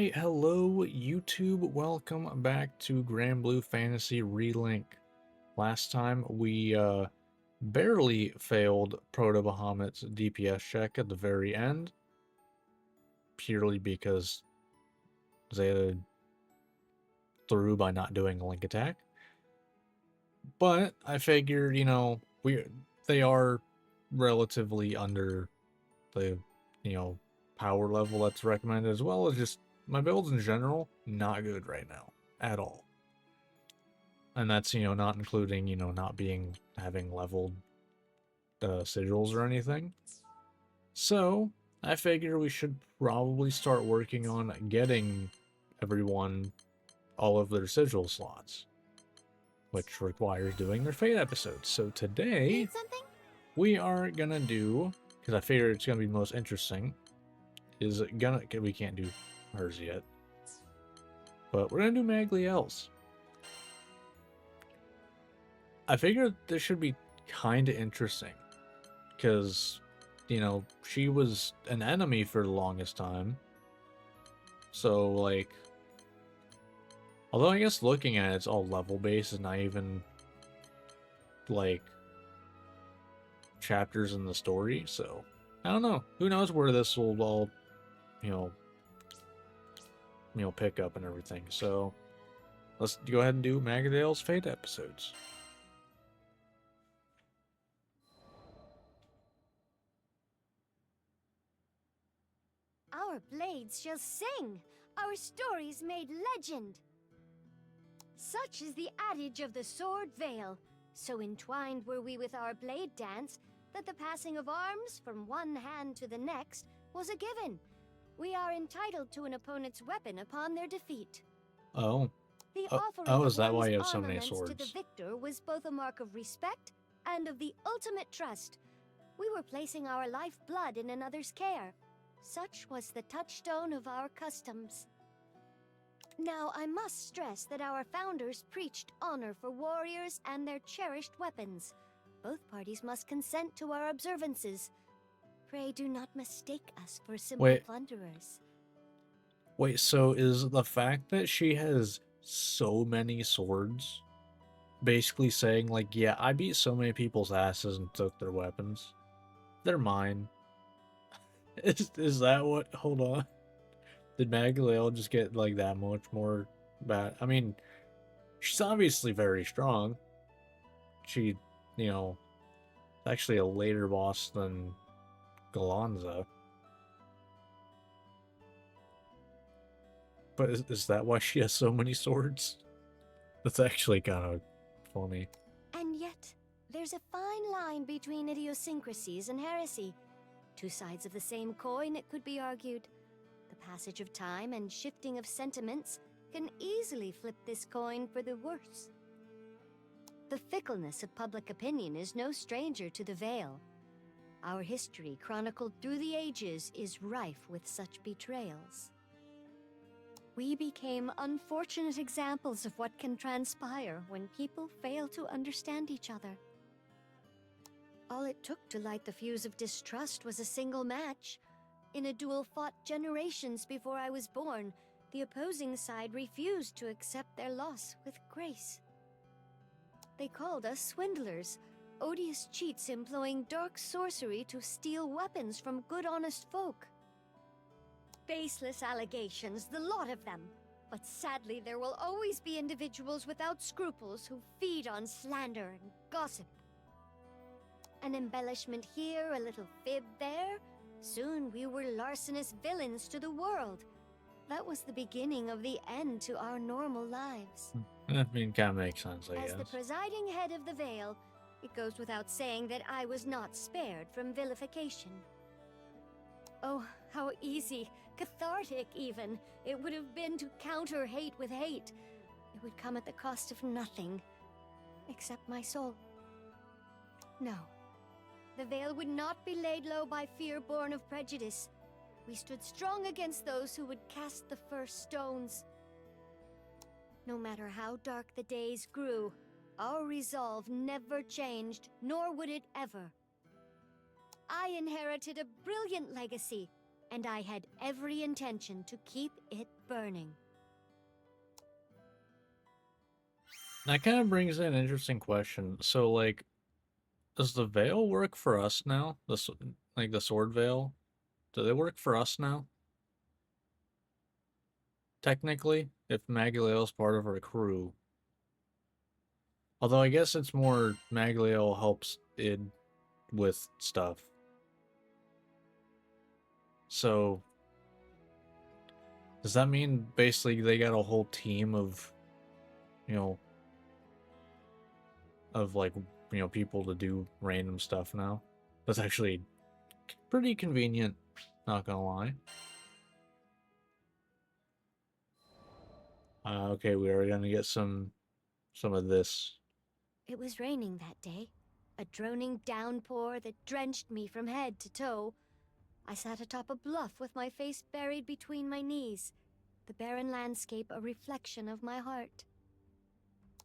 Alright, hello YouTube, welcome back to Granblue Fantasy Relink. Last time we barely failed Proto Bahamut's DPS check at the very end, purely because Zeta threw by not doing a link attack. But I figured, they are relatively under the, power level that's recommended, as well as just my builds in general, not good right now at all. And that's, not including, not having leveled sigils or anything. So I figure we should probably start working on getting everyone all of their sigil slots, which requires doing their fate episodes. So today we are gonna do, because I figure it's gonna be most interesting, we can't do hers yet, but we're gonna do Maglielle's. I figured this should be kind of interesting, because, she was an enemy for the longest time. So, like, although I guess looking at it, it's all level-based, and not even, like, chapters in the story, so, I don't know. Who knows where this will all, pick up and everything. So, let's go ahead and do Maglielle's Fate episodes. Our blades shall sing, our stories made legend. Such is the adage of the sword veil. So entwined were we with our blade dance, that the passing of arms from one hand to the next was a given. We are entitled to an opponent's weapon upon their defeat. Oh. The offering Oh, of is that why one's you have so many armaments swords? to the victor was both a mark of respect and of the ultimate trust. We were placing our lifeblood in another's care. Such was the touchstone of our customs. Now, I must stress that our founders preached honor for warriors and their cherished weapons. Both parties must consent to our observances. Pray do not mistake us for simple plunderers. Wait, so is the fact that she has so many swords basically saying, like, yeah, I beat so many people's asses and took their weapons? They're mine. Is that what? Hold on. Did Maglielle just get, like, that much more bad? I mean, she's obviously very strong. She, actually a later boss than Galanza. But is that why she has so many swords? That's actually kind of funny. And yet, there's a fine line between idiosyncrasies and heresy. Two sides of the same coin, it could be argued. The passage of time and shifting of sentiments can easily flip this coin for the worse. The fickleness of public opinion is no stranger to the Veil. Our history, chronicled through the ages, is rife with such betrayals. We became unfortunate examples of what can transpire when people fail to understand each other. All it took to light the fuse of distrust was a single match. In a duel fought generations before I was born, the opposing side refused to accept their loss with grace. They called us swindlers, odious cheats employing dark sorcery to steal weapons from good honest folk. Baseless allegations, the lot of them. But sadly, there will always be individuals without scruples who feed on slander and gossip. An embellishment here, a little fib there. Soon we were larcenous villains to the world. That was the beginning of the end to our normal lives. I mean, kind of makes sense, I guess. As the presiding head of the Veil, it goes without saying that I was not spared from vilification. Oh, how easy, cathartic even, it would have been to counter hate with hate. It would come at the cost of nothing, except my soul. No. The Veil would not be laid low by fear born of prejudice. We stood strong against those who would cast the first stones. No matter how dark the days grew, our resolve never changed, nor would it ever. I inherited a brilliant legacy, and I had every intention to keep it burning. That kind of brings in an interesting question. So, like, does the veil work for us now? Like the sword veil? Do they work for us now? Technically, if Maglielle is part of our crew. Although I guess it's more Maglielle helps id with stuff. So, does that mean basically they got a whole team of, you know, like, people to do random stuff now? That's actually pretty convenient, not gonna lie. Okay, we are gonna get some of this. It was raining that day, a droning downpour that drenched me from head to toe. I sat atop a bluff with my face buried between my knees, the barren landscape a reflection of my heart.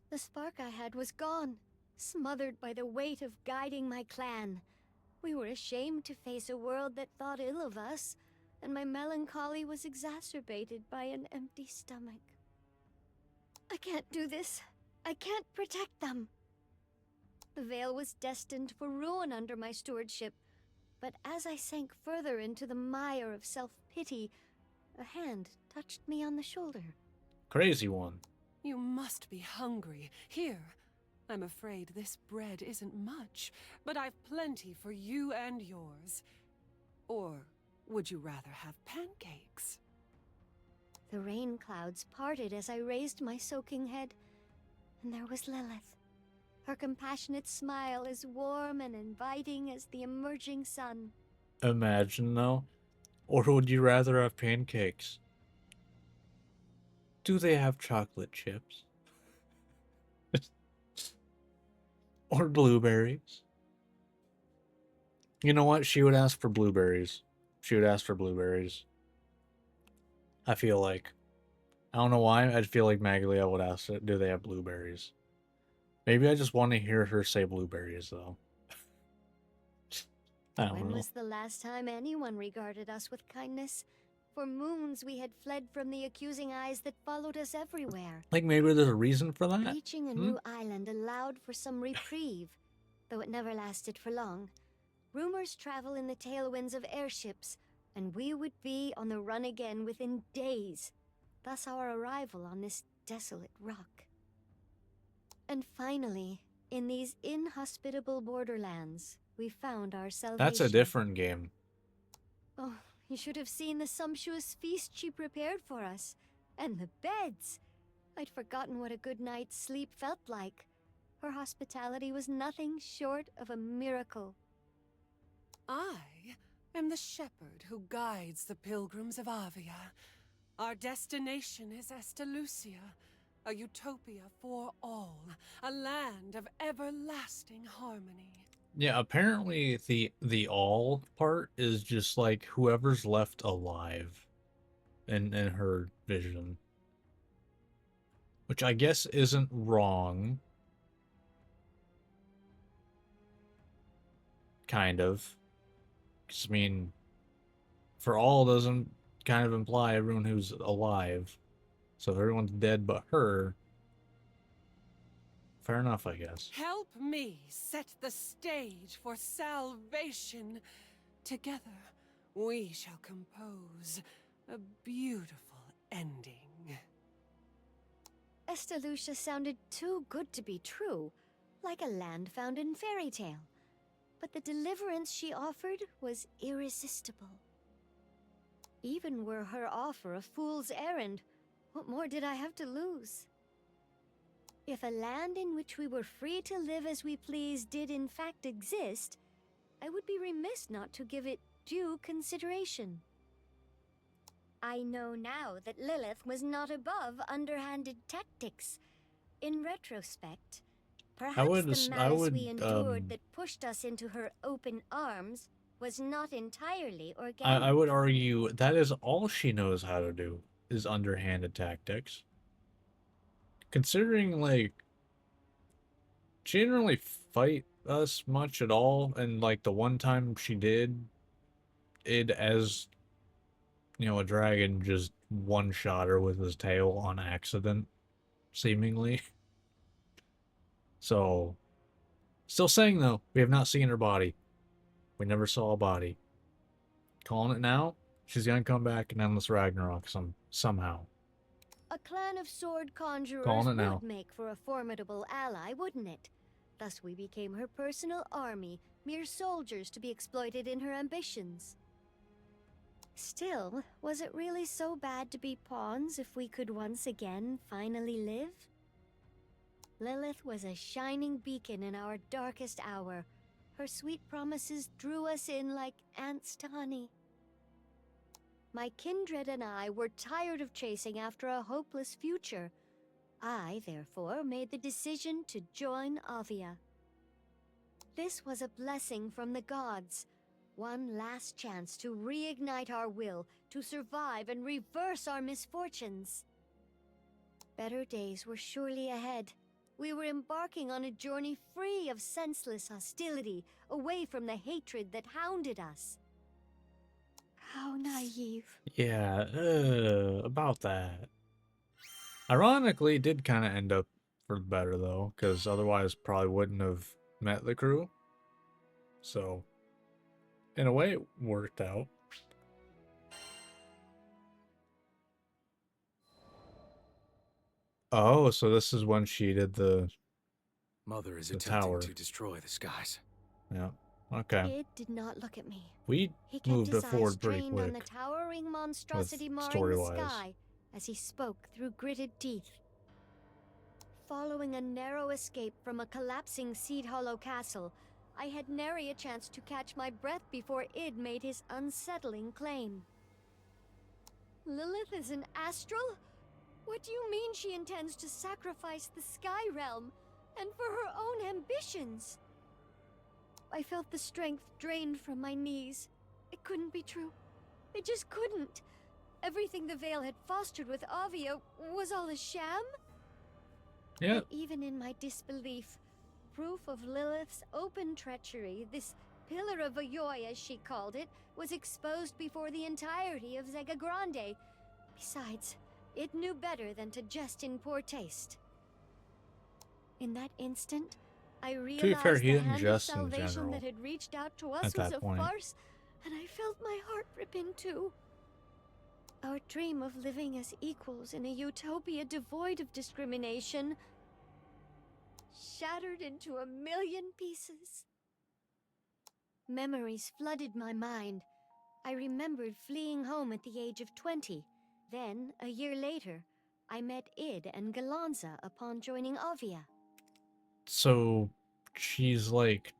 The spark I had was gone, smothered by the weight of guiding my clan. We were ashamed to face a world that thought ill of us, and my melancholy was exacerbated by an empty stomach. I can't do this. I can't protect them. The Vale was destined for ruin under my stewardship, but as I sank further into the mire of self-pity, a hand touched me on the shoulder. Crazy one. You must be hungry. Here, I'm afraid this bread isn't much, but I've plenty for you and yours. Or would you rather have pancakes? The rain clouds parted as I raised my soaking head, and there was Lilith. Her compassionate smile as warm and inviting as the emerging sun. Imagine, though. Or would you rather have pancakes? Do they have chocolate chips? Or blueberries? You know what? She would ask for blueberries. She would ask for blueberries. I feel like. I don't know why. I feel like Maglielle would ask, do they have blueberries? Maybe I just want to hear her say blueberries, though. I don't When know. was the last time anyone regarded us with kindness? For moons we had fled from the accusing eyes that followed us everywhere. Like, maybe there's a reason for that? Reaching a new island allowed for some reprieve, though it never lasted for long. Rumors travel in the tailwinds of airships, and we would be on the run again within days. Thus our arrival on this desolate rock. And finally, in these inhospitable borderlands, we found our salvation. That's a different game. Oh, you should have seen the sumptuous feast she prepared for us. And the beds! I'd forgotten what a good night's sleep felt like. Her hospitality was nothing short of a miracle. I am the shepherd who guides the pilgrims of Avia. Our destination is Estalucia, a utopia for all, a land of everlasting harmony. Yeah, apparently the all part is just like whoever's left alive in her vision. Which I guess isn't wrong. Kind of. 'Cause, I mean, for all doesn't kind of imply everyone who's alive. So if everyone's dead but her, fair enough, I guess. Help me set the stage for salvation. Together, we shall compose a beautiful ending. Estalucia sounded too good to be true, like a land found in fairy tale. But the deliverance she offered was irresistible. Even were her offer a fool's errand, what more did I have to lose? If a land in which we were free to live as we pleased did in fact exist, I would be remiss not to give it due consideration. I know now that Lilith was not above underhanded tactics. In retrospect, perhaps the malice we endured that pushed us into her open arms was not entirely organic. I would argue that is all she knows how to do, is underhanded tactics. Considering, like, she didn't really fight us much at all, and, like, the one time she did, it as a dragon just one-shot her with his tail on accident, seemingly. So, still saying though, we have not seen her body. We never saw a body. Calling it now, she's gonna come back in Endless Ragnarok somehow. A clan of sword conjurers Calling it now. would make for a formidable ally, wouldn't it? Thus we became her personal army, mere soldiers to be exploited in her ambitions. Still, was it really so bad to be pawns if we could once again finally live? Lilith was a shining beacon in our darkest hour. Her sweet promises drew us in like ants to honey. My kindred and I were tired of chasing after a hopeless future. I, therefore, made the decision to join Avia. This was a blessing from the gods. One last chance to reignite our will, to survive and reverse our misfortunes. Better days were surely ahead. We were embarking on a journey free of senseless hostility, away from the hatred that hounded us. How naive. Yeah, about that. Ironically, it did kind of end up for the better, though, because otherwise probably wouldn't have met the crew. So, in a way, it worked out. Oh, so this is when she did the Mother is the attempting tower. to destroy the skies. Yeah. Okay. Id did not look at me. We He kept moved his it eyes forward pretty trained on the quick. towering monstrosity marring the story-wise. sky as he spoke through gritted teeth. Following a narrow escape from a collapsing Seed Hollow castle, I had nary a chance to catch my breath before Id made his unsettling claim. Lilith is an astral? What do you mean she intends to sacrifice the Sky Realm, and for her own ambitions? I felt the strength drained from my knees. It couldn't be true. It just couldn't. Everything the Veil had fostered with Avia was all a sham? Yeah. But even in my disbelief, proof of Lilith's open treachery, this pillar of Ayoy, as she called it, was exposed before the entirety of Zega Grande. Besides, it knew better than to jest in poor taste. In that instant, I realized fair, he the didn't hand of jest in salvation general that had reached out to us at was that a point. farce, and I felt my heart rip in two. Our dream of living as equals in a utopia devoid of discrimination shattered into a million pieces. Memories flooded my mind. I remembered fleeing home at the age of 20. Then, a year later, I met Id and Galanza upon joining Avia. So, she's like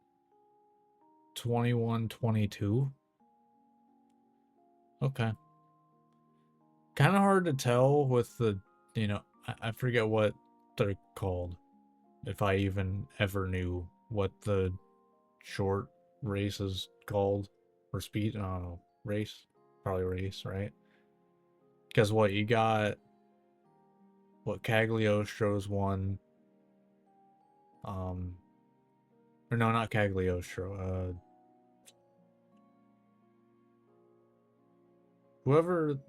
21, 22? Okay. Kind of hard to tell with the, I forget what they're called. If I even ever knew what the short race is called. Or speed, I don't know. Race? Probably race, right? Because what, you got, Cagliostro's one, or no, not Cagliostro, whoever,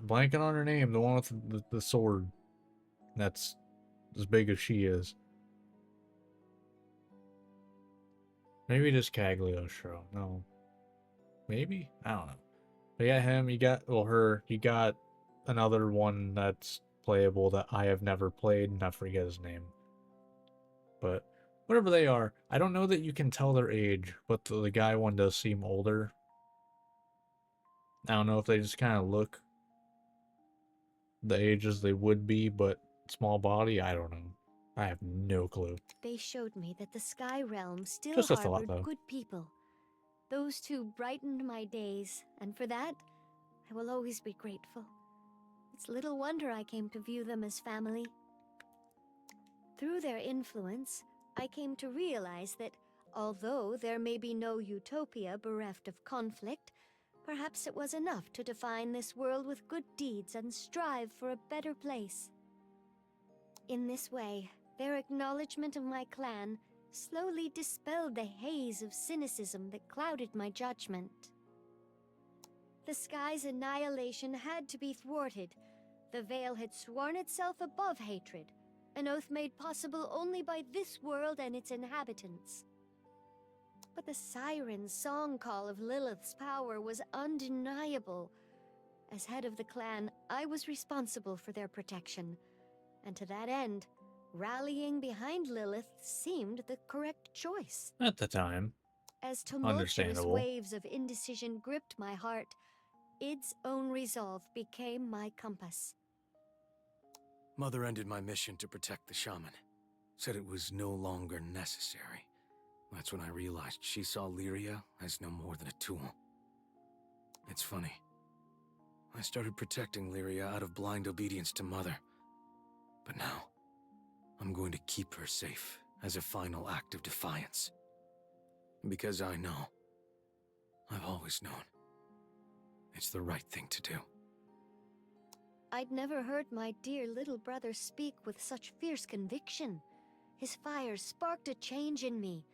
blanking on her name, the one with the sword that's as big as she is. Maybe just Cagliostro. No. Maybe? I don't know. But yeah, him, you got, well, her, you got another one that's playable that I have never played, and I forget his name. But whatever they are, I don't know that you can tell their age, but the guy one does seem older. I don't know if they just kind of look the ages they would be, but small body, I don't know. I have no clue. They showed me that the Sky Realm still Just a thought, harbored though. good people. Those two brightened my days, and for that, I will always be grateful. It's little wonder I came to view them as family. Through their influence, I came to realize that although there may be no utopia bereft of conflict, perhaps it was enough to define this world with good deeds and strive for a better place. In this way, their acknowledgement of my clan slowly dispelled the haze of cynicism that clouded my judgment. The sky's annihilation had to be thwarted. The Veil had sworn itself above hatred, an oath made possible only by this world and its inhabitants. But the siren's song call of Lilith's power was undeniable. As head of the clan, I was responsible for their protection, and to that end, rallying behind Lilith seemed the correct choice. At the time. As tumultuous Understandable. waves of indecision gripped my heart, Id's own resolve became my compass. Mother ended my mission to protect the shaman. Said it was no longer necessary. That's when I realized she saw Lyria as no more than a tool. It's funny. I started protecting Lyria out of blind obedience to Mother. But now, I'm going to keep her safe as a final act of defiance. Because I know, I've always known, it's the right thing to do. I'd never heard my dear little brother speak with such fierce conviction. His fire sparked a change in me.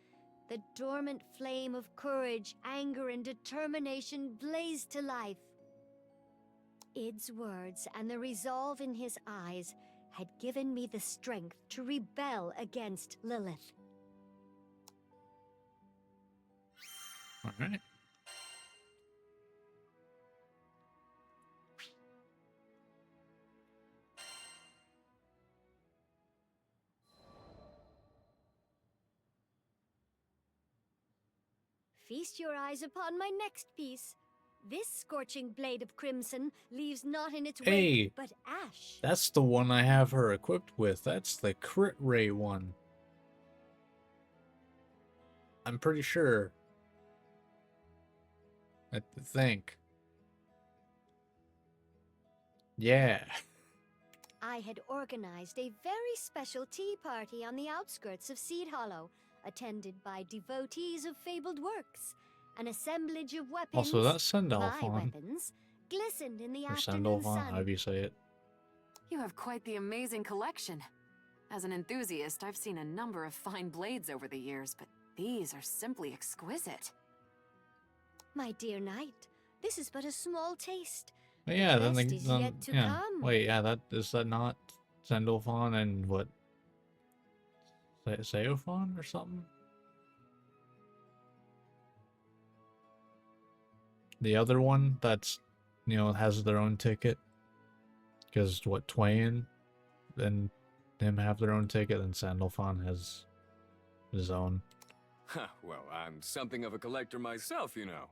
The dormant flame of courage, anger, and determination blazed to life. Id's words and the resolve in his eyes had given me the strength to rebel against Lilith. All right. Feast your eyes upon my next piece. This scorching blade of crimson leaves not in its Hey. wake but ash. That's the one I have her equipped with. That's the crit rate one. I'm pretty sure. I think. Yeah. I had organized a very special tea party on the outskirts of Seed Hollow, attended by devotees of fabled works. An assemblage of weapons, Also, that's my Sendalphon. weapons, glistened in the Or afternoon Sendalphon, sun. however you say it. You have quite the amazing collection. As an enthusiast, I've seen a number of fine blades over the years, but these are simply exquisite. My dear knight, this is but a small taste. But yeah, The then best they is yet to yeah. come. Wait, yeah, that is that not Sendalphon and what? Seophon or something? The other one that's, you know, has their own ticket. Because what, Twain and him have their own ticket, and Sandalphon has his own. Well, I'm something of a collector myself, you know.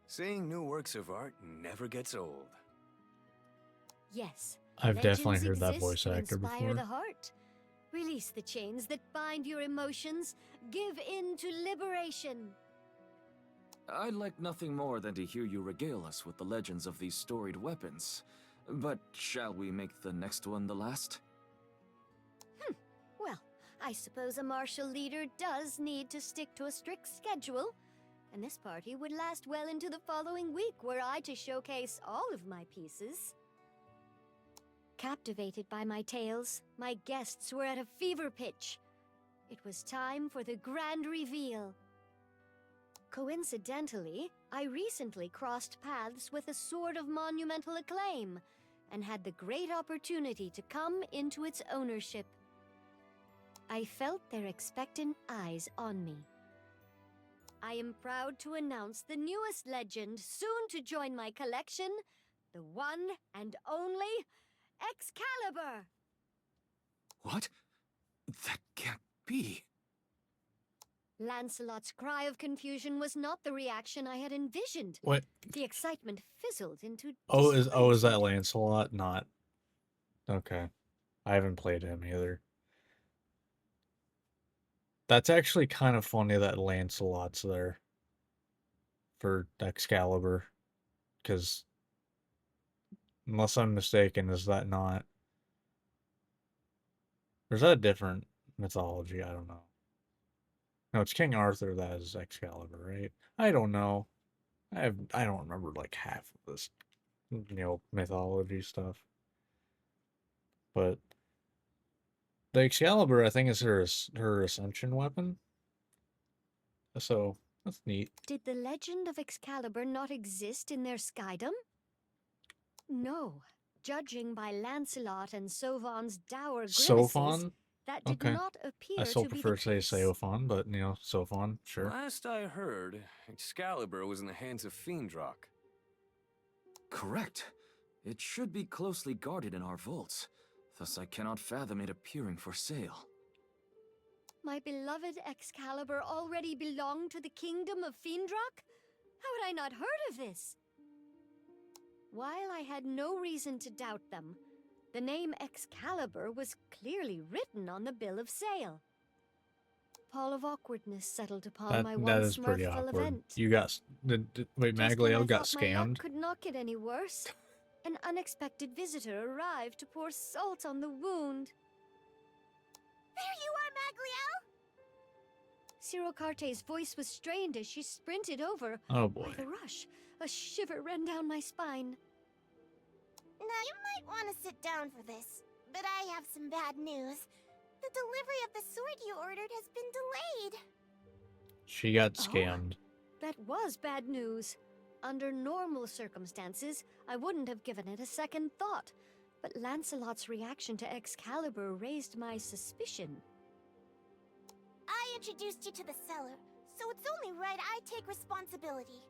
Seeing new works of art never gets old. Yes, I've definitely legends heard that exist voice to actor inspire before. the heart. Release the chains that bind your emotions. Give in to liberation. I'd like nothing more than to hear you regale us with the legends of these storied weapons. But shall we make the next one the last? Well, I suppose a martial leader does need to stick to a strict schedule. And this party would last well into the following week were I to showcase all of my pieces. Captivated by my tales, my guests were at a fever pitch. It was time for the grand reveal. Coincidentally, I recently crossed paths with a sword of monumental acclaim and had the great opportunity to come into its ownership. I felt their expectant eyes on me. I am proud to announce the newest legend soon to join my collection, the one and only Excalibur! What? That can't be. Lancelot's cry of confusion was not the reaction I had envisioned. What? The excitement fizzled into Oh, is that disappointment. Lancelot? Not. Okay. I haven't played him either. That's actually kind of funny that Lancelot's there for Excalibur, because unless I'm mistaken, is that not? Or is that a different mythology? I don't know. No, it's King Arthur that is Excalibur, right? I don't know. I don't remember like half of this, you know, mythology stuff. But the Excalibur, I think, is her ascension weapon. So That's neat. Did the legend of Excalibur not exist in their skydom? No. Judging by Lancelot and Sovan's dour grimaces, Sophon? that did Okay. not I appear still to be the prefer to say case. Seophon, but, you know, Sophon, sure. Last I heard, Excalibur was in the hands of Fiendrock. Correct. It should be closely guarded in our vaults. Thus I cannot fathom it appearing for sale. My beloved Excalibur already belonged to the kingdom of Fiendrock? How had I not heard of this? While I had no reason to doubt them, the name Excalibur was clearly written on the bill of sale. Pall of awkwardness settled upon my That once is pretty mirthful awkward. event. You got... wait, Just when I Maglielle got thought my luck scammed? could not get any worse, an unexpected visitor arrived to pour salt on the wound. There you are, Maglielle! Ciro Carte's voice was strained as she sprinted over. Oh boy. With a rush, a shiver ran down my spine. Now, you might want to sit down for this, but I have some bad news. The delivery of the sword you ordered has been delayed. She got Oh. scammed. That was bad news. Under normal circumstances, I wouldn't have given it a second thought, but Lancelot's reaction to Excalibur raised my suspicion. I introduced you to the seller, so it's only right I take responsibility.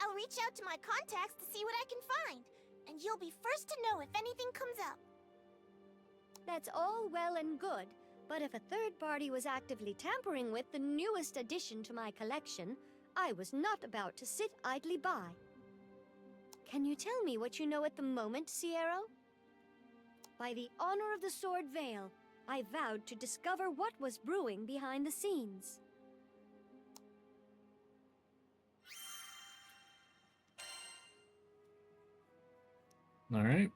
I'll reach out to my contacts to see what I can find, and you'll be first to know if anything comes up. That's all well and good, but if a third party was actively tampering with the newest addition to my collection, I was not about to sit idly by. Can you tell me what you know at the moment, Sierra? By the honor of the Sword Veil, I vowed to discover what was brewing behind the scenes. All right.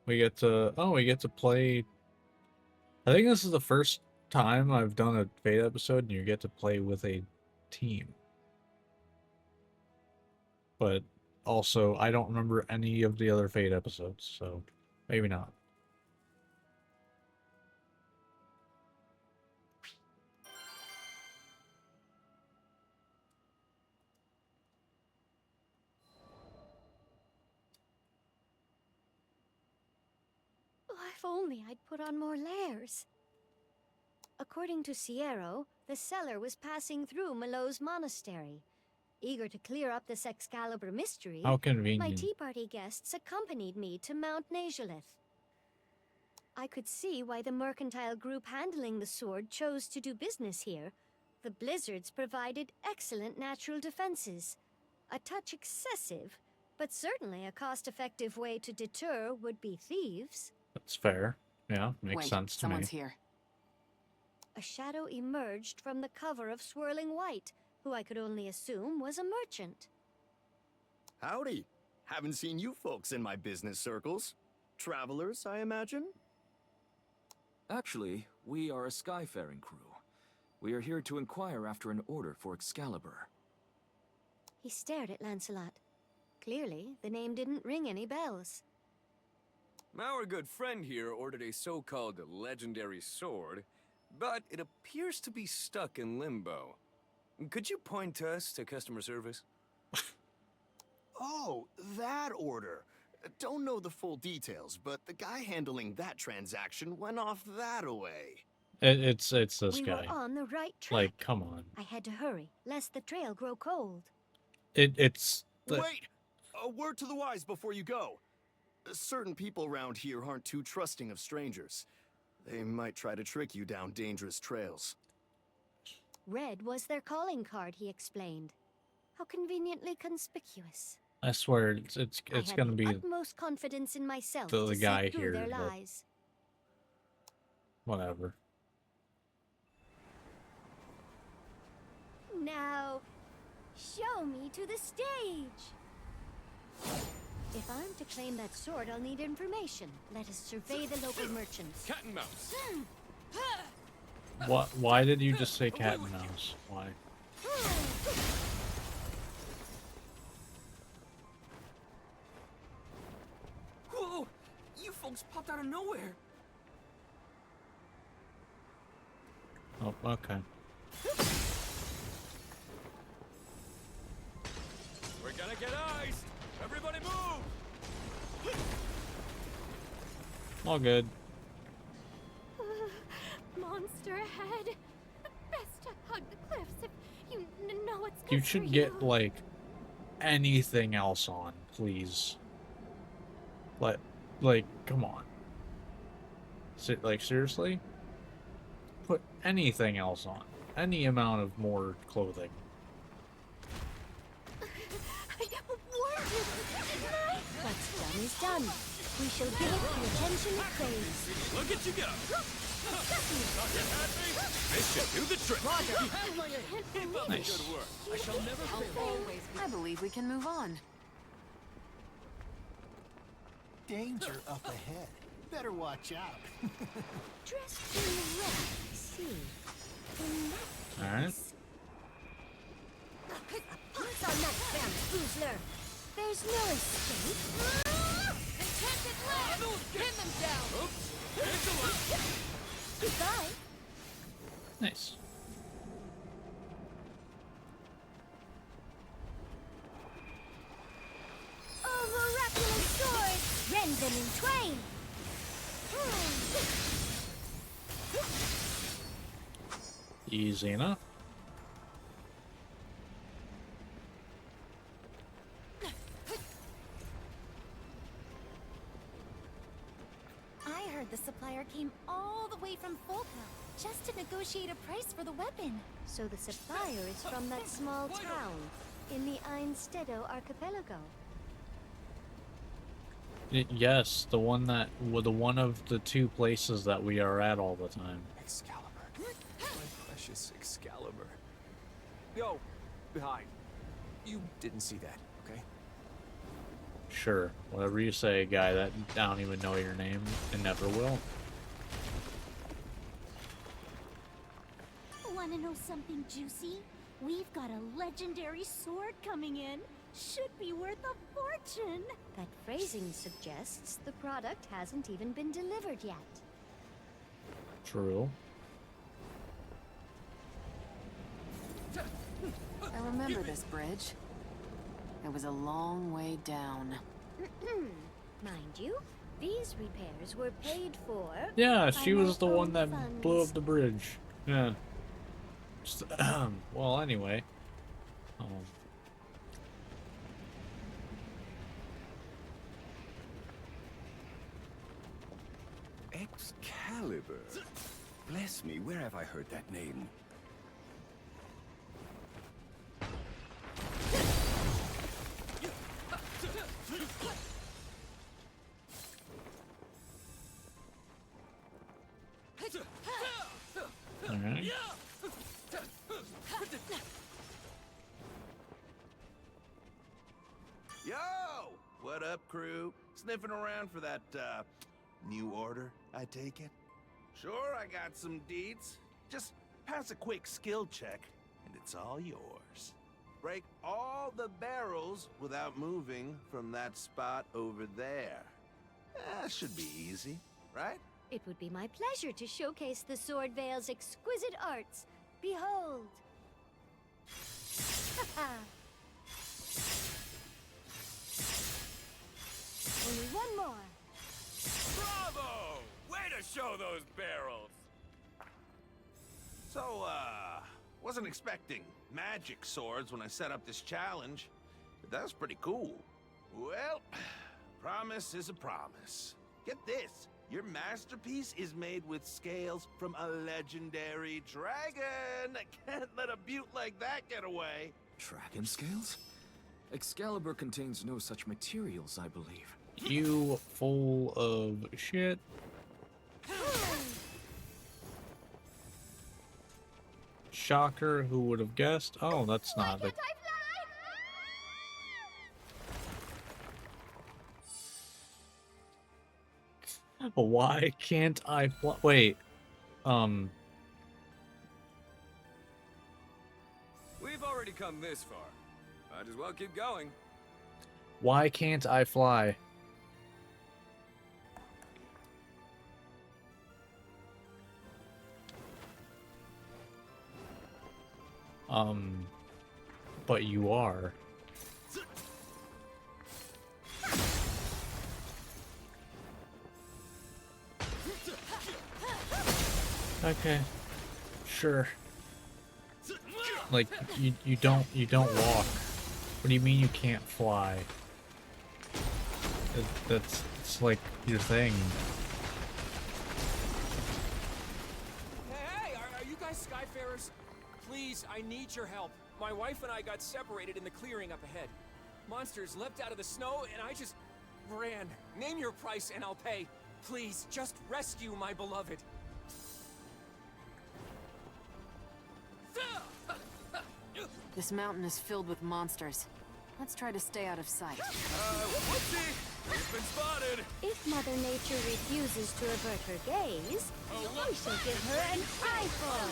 We get to... oh, we get to play... I think this is the first time I've done a Fate episode and you get to play with a team. But also, I don't remember any of the other Fate episodes, so maybe not. Oh, if only I'd put on more layers. According to Sierra, the seller was passing through Melot's monastery. Eager to clear up this Excalibur mystery, How my convenient. tea party guests accompanied me to Mount Nazhaleth. I could see why the mercantile group handling the sword chose to do business here. The blizzards provided excellent natural defenses. A touch excessive, but certainly a cost-effective way to deter would-be thieves. That's fair. Yeah, makes Wait, sense to me. someone's here. A shadow emerged from the cover of Swirling White, who I could only assume was a merchant. Howdy. Haven't seen you folks in my business circles. Travelers, I imagine? Actually, we are a skyfaring crew. We are here to inquire after an order for Excalibur. He stared at Lancelot. Clearly, the name didn't ring any bells. Our good friend here ordered a so-called legendary sword, but it appears to be stuck in limbo. Could you point us to customer service? Oh, that order. Don't know the full details, but the guy handling that transaction went off that-a-way. It's this We guy. were on the right track. Like, come on. I had to hurry, lest the trail grow cold. It's... Wait! A word to the wise before you go. Certain people around here aren't too trusting of strangers. They might try to trick you down dangerous trails. Red was their calling card, he explained. How conveniently conspicuous. I swear, it's gonna be I had the utmost confidence in myself the to see guy through here, their but- lies. whatever. Now, show me to the stage. If I'm to claim that sword, I'll need information. Let us survey the local merchants. Cat and mouse. Why did you just say cat and mouse? Why? Whoa! You folks popped out of nowhere! Oh, okay. We're gonna get iced! Everybody move! All good. Monster ahead. Best to hug the cliffs if you know what's good You for should get, like, anything else on, please. Like, come on. Like, seriously? Put anything else on. Any amount of more clothing. What's done is done. We shall give it the attention it craves. Look at you go! This should do the trick! Nice. Good work. I shall never always. I believe we can move on. Danger up ahead. Better watch out. Dressed in red, I see. In that Alright. case... What's on that bamboozler? There's no escape. Enchanted land! Pin them down! Goodbye. Nice. A miraculous sword! Rend them in twain! Easy enough. I heard the supplier came all the way from Folka just to negotiate a price for the weapon. So the supplier is from that small town in the Einstedo archipelago. Yes, the one that, well, the one of the two places that we are at all the time. Excalibur. My precious Excalibur. Yo, behind. You didn't see that, okay? Sure, whatever you say, guy that I don't even know your name and never will. Wanna know something juicy? We've got a legendary sword coming in. Should be worth a fortune. That phrasing suggests the product hasn't even been delivered yet. True. I remember this bridge. It was a long way down. Mind you, these repairs were paid for. Yeah, by she my was the one own that blew funds. up the bridge. Yeah. Just, well, anyway. Excalibur? Bless me, where have I heard that name? Alright. Yo! What up, crew? Sniffing around for that, new order, I take it? Sure, I got some deeds. Just pass a quick skill check, and it's all yours. Break all the barrels without moving from that spot over there. Should be easy, right? It would be my pleasure to showcase the Sword Veil's exquisite arts. Behold! Only one more. Bravo! Way to show those barrels! So, wasn't expecting magic swords when I set up this challenge, but that was pretty cool. Well, promise is a promise. Get this, your masterpiece is made with scales from a legendary dragon. Can't let a beaut like that get away. Dragon scales? Excalibur contains no such materials, I believe. You full of shit. Shocker, who would have guessed? Oh, that's not the... Why can't I fly? Wait, We've already come this far. Might as well keep going. why can't I fly? But you are. Okay. Sure. Like, you don't walk. What do you mean you can't fly? It's like your thing. Hey, are you guys Skyfarers? Please, I need your help. My wife and I got separated in the clearing up ahead. Monsters leapt out of the snow and I just ran. Name your price and I'll pay. Please, just rescue my beloved. This mountain is filled with monsters. Let's try to stay out of sight. Whoopsie! We've been spotted! If Mother Nature refuses to avert her gaze, I shall give her an eyeful.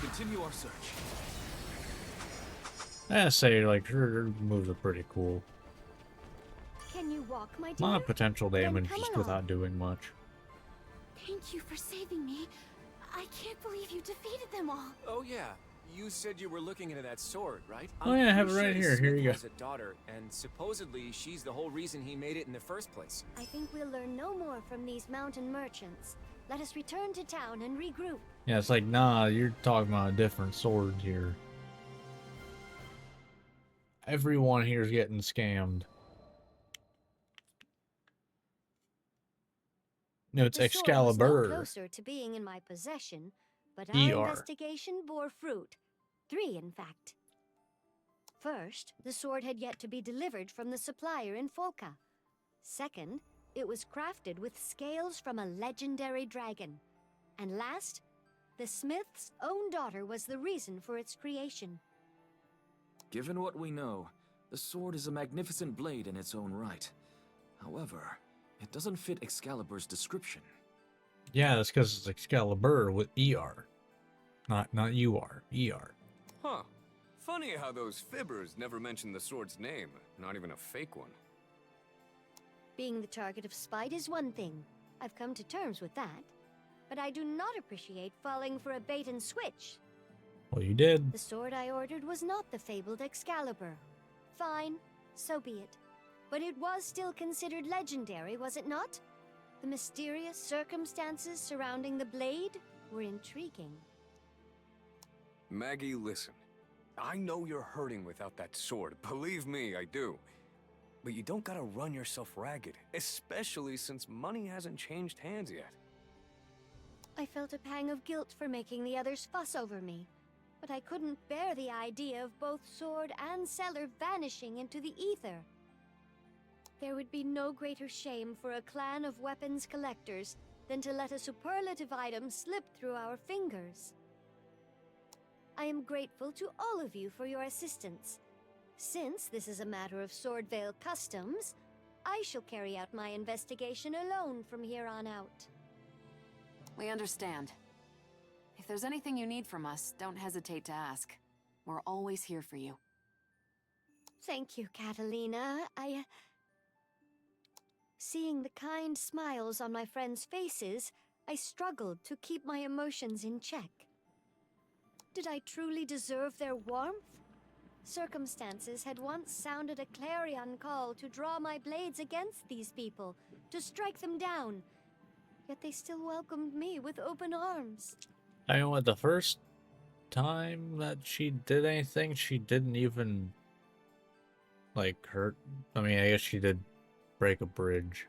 Continue our search. I say, like, her moves are pretty cool. Can you walk, my A dear? lot of potential Then damage come just along. without doing much. Thank you for saving me. I can't believe you defeated them all. Oh yeah, you said you were looking into that sword, right? Oh, yeah, I have it pretty right sure here. the Here Smith you go. has a daughter, and supposedly she's the whole reason he made it in the first place. I think we'll learn no more from these mountain merchants. Let us return to town and regroup. Yeah, it's like, nah, you're talking about a different sword here. Everyone here's getting scammed. No, it's The sword was no Excalibur. closer to being in my possession, but our ER. investigation bore fruit. 3, in fact. First, the sword had yet to be delivered from the supplier in Folka. Second, it was crafted with scales from a legendary dragon. And last, the smith's own daughter was the reason for its creation. Given what we know, the sword is a magnificent blade in its own right. However, it doesn't fit Excalibur's description. Yeah, that's because it's Excalibur with ER. Not UR, ER. Huh. Funny how those fibbers never mentioned the sword's name, not even a fake one. Being the target of spite is one thing. I've come to terms with that. But I do not appreciate falling for a bait and switch. Well, you did. The sword I ordered was not the fabled Excalibur. Fine, so be it. But it was still considered legendary, was it not? The mysterious circumstances surrounding the blade were intriguing. Maggie, listen. I know you're hurting without that sword. Believe me, I do. But you don't gotta run yourself ragged, especially since money hasn't changed hands yet. I felt a pang of guilt for making the others fuss over me, but I couldn't bear the idea of both sword and seller vanishing into the ether. There would be no greater shame for a clan of weapons collectors than to let a superlative item slip through our fingers. I am grateful to all of you for your assistance. Since this is a matter of Swordvale customs, I shall carry out my investigation alone from here on out. We understand. If there's anything you need from us, don't hesitate to ask. We're always here for you. Thank you, Catalina. Seeing the kind smiles on my friends' faces, I struggled to keep my emotions in check. Did I truly deserve their warmth? Circumstances had once sounded a clarion call to draw my blades against these people, to strike them down. Yet they still welcomed me with open arms. I know what, the first time that she did anything, she didn't even, like, hurt. I mean, I guess she did break a bridge.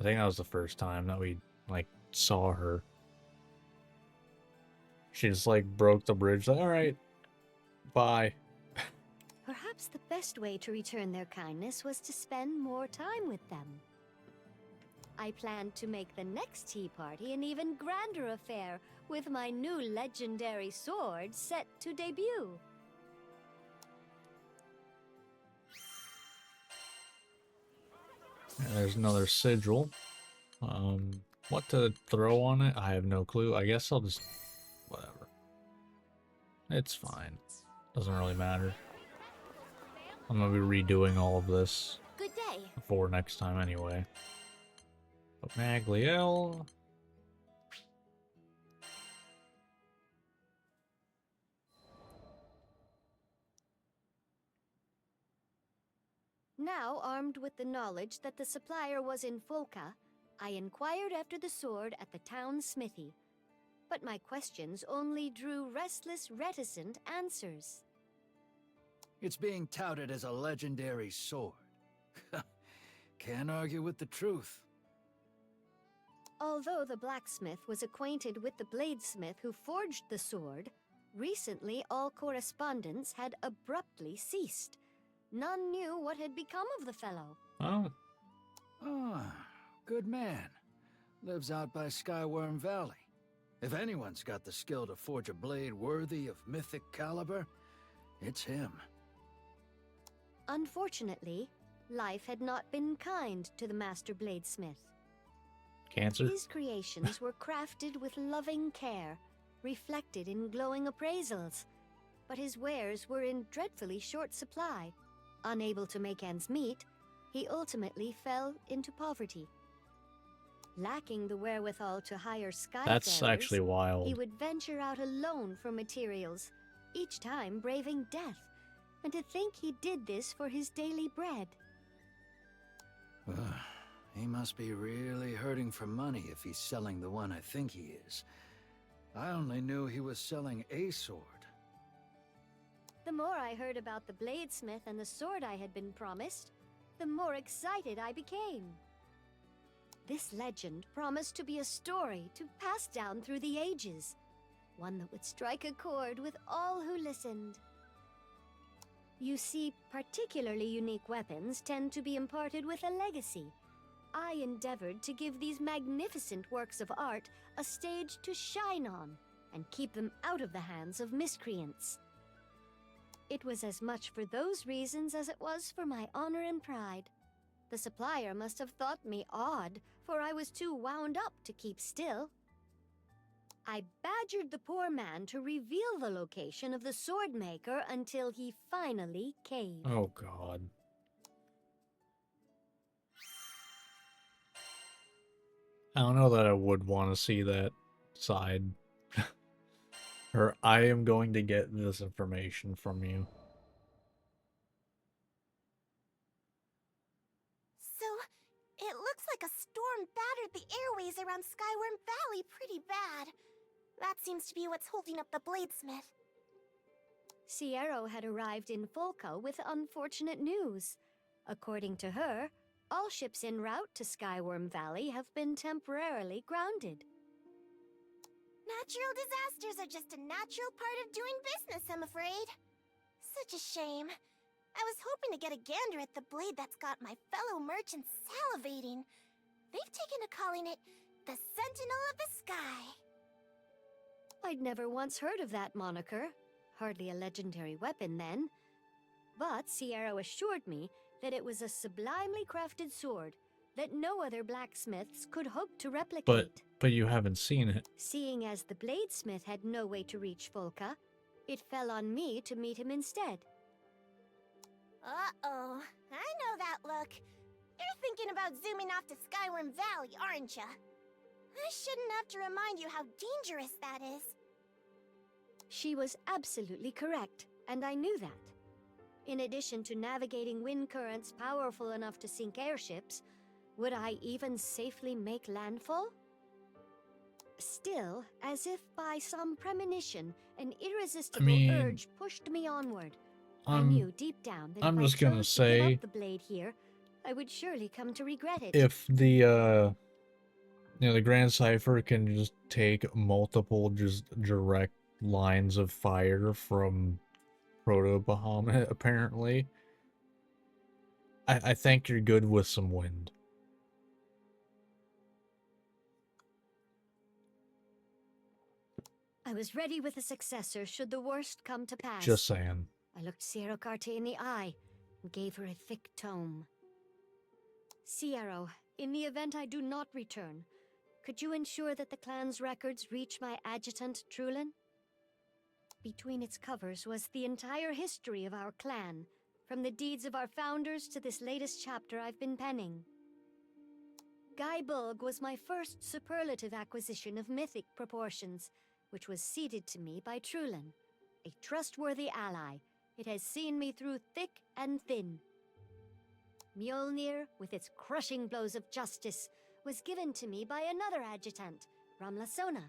I think that was the first time that we, like, saw her. She just, like, broke the bridge, like, alright, bye. Perhaps the best way to return their kindness was to spend more time with them. I planned to make the next tea party an even grander affair, with my new legendary sword set to debut. And there's another sigil. What to throw on it? I have no clue. I guess I'll just... whatever. It's fine. Doesn't really matter. I'm gonna be redoing all of this. Good day. for next time anyway. But Maglielle... Now, armed with the knowledge that the supplier was in Folka, I inquired after the sword at the town smithy. But my questions only drew restless, reticent answers. It's being touted as a legendary sword. Can't argue with the truth. Although the blacksmith was acquainted with the bladesmith who forged the sword, recently all correspondence had abruptly ceased. None knew what had become of the fellow. Oh. Ah, good man. Lives out by Skyworm Valley. If anyone's got the skill to forge a blade worthy of mythic caliber, it's him. Unfortunately, life had not been kind to the master bladesmith. Cancer? His creations were crafted with loving care, reflected in glowing appraisals, but his wares were in dreadfully short supply. Unable to make ends meet, he ultimately fell into poverty. Lacking the wherewithal to hire skyfarers, That's actually wild. he would venture out alone for materials, each time braving death, and to think he did this for his daily bread. He must be really hurting for money if he's selling the one I think he is. I only knew he was selling a sword. The more I heard about the bladesmith and the sword I had been promised, the more excited I became. This legend promised to be a story to pass down through the ages, one that would strike a chord with all who listened. You see, particularly unique weapons tend to be imparted with a legacy. I endeavored to give these magnificent works of art a stage to shine on and keep them out of the hands of miscreants. It was as much for those reasons as it was for my honor and pride. The supplier must have thought me odd, for I was too wound up to keep still. I badgered the poor man to reveal the location of the sword maker until he finally caved. Oh, God. I don't know that I would want to see that side. Or I am going to get this information from you. So, it looks like a storm battered the airways around Skyworm Valley pretty bad. That seems to be what's holding up the bladesmith. Sierra had arrived in Folka with unfortunate news. According to her, all ships en route to Skyworm Valley have been temporarily grounded. Natural disasters are just a natural part of doing business, I'm afraid. Such a shame. I was hoping to get a gander at the blade that's got my fellow merchants salivating. They've taken to calling it the Sentinel of the Sky. I'd never once heard of that moniker. Hardly a legendary weapon then. But Sierra assured me that it was a sublimely crafted sword that no other blacksmiths could hope to replicate. But you haven't seen it. Seeing as the bladesmith had no way to reach Folka, it fell on me to meet him instead. Uh-oh. I know that look. You're thinking about zooming off to Skyworm Valley, aren't ya? I shouldn't have to remind you how dangerous that is. She was absolutely correct, and I knew that. In addition to navigating wind currents powerful enough to sink airships, would I even safely make landfall? Still, as if by some premonition, an irresistible urge pushed me onward. I knew deep down that I'm if just I gonna chose to say, give up the blade here, I would surely come to regret it. If the the Grand Cipher can just take multiple just direct lines of fire from Proto Bahamut, apparently, I think you're good with some wind. I was ready with a successor should the worst come to pass. Just saying. I looked Sierra Carte in the eye and gave her a thick tome. Sierra, in the event I do not return, could you ensure that the clan's records reach my adjutant, Trulin? Between its covers was the entire history of our clan, from the deeds of our founders to this latest chapter I've been penning. Gaibulg was my first superlative acquisition of mythic proportions, which was ceded to me by Trulin, a trustworthy ally. It has seen me through thick and thin. Mjolnir, with its crushing blows of justice, was given to me by another adjutant, Ramlasona.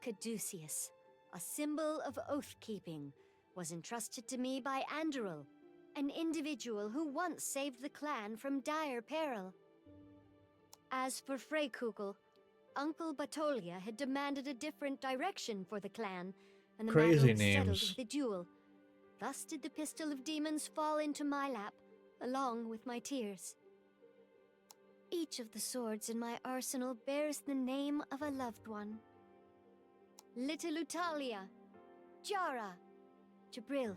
Caduceus, a symbol of oath-keeping, was entrusted to me by Anduril, an individual who once saved the clan from dire peril. As for Freykugel, Uncle Batolia had demanded a different direction for the clan, and the Crazy matter was settled names. with a duel. Thus did the Pistol of Demons fall into my lap, along with my tears. Each of the swords in my arsenal bears the name of a loved one. Little Utalia, Jara, Jabril,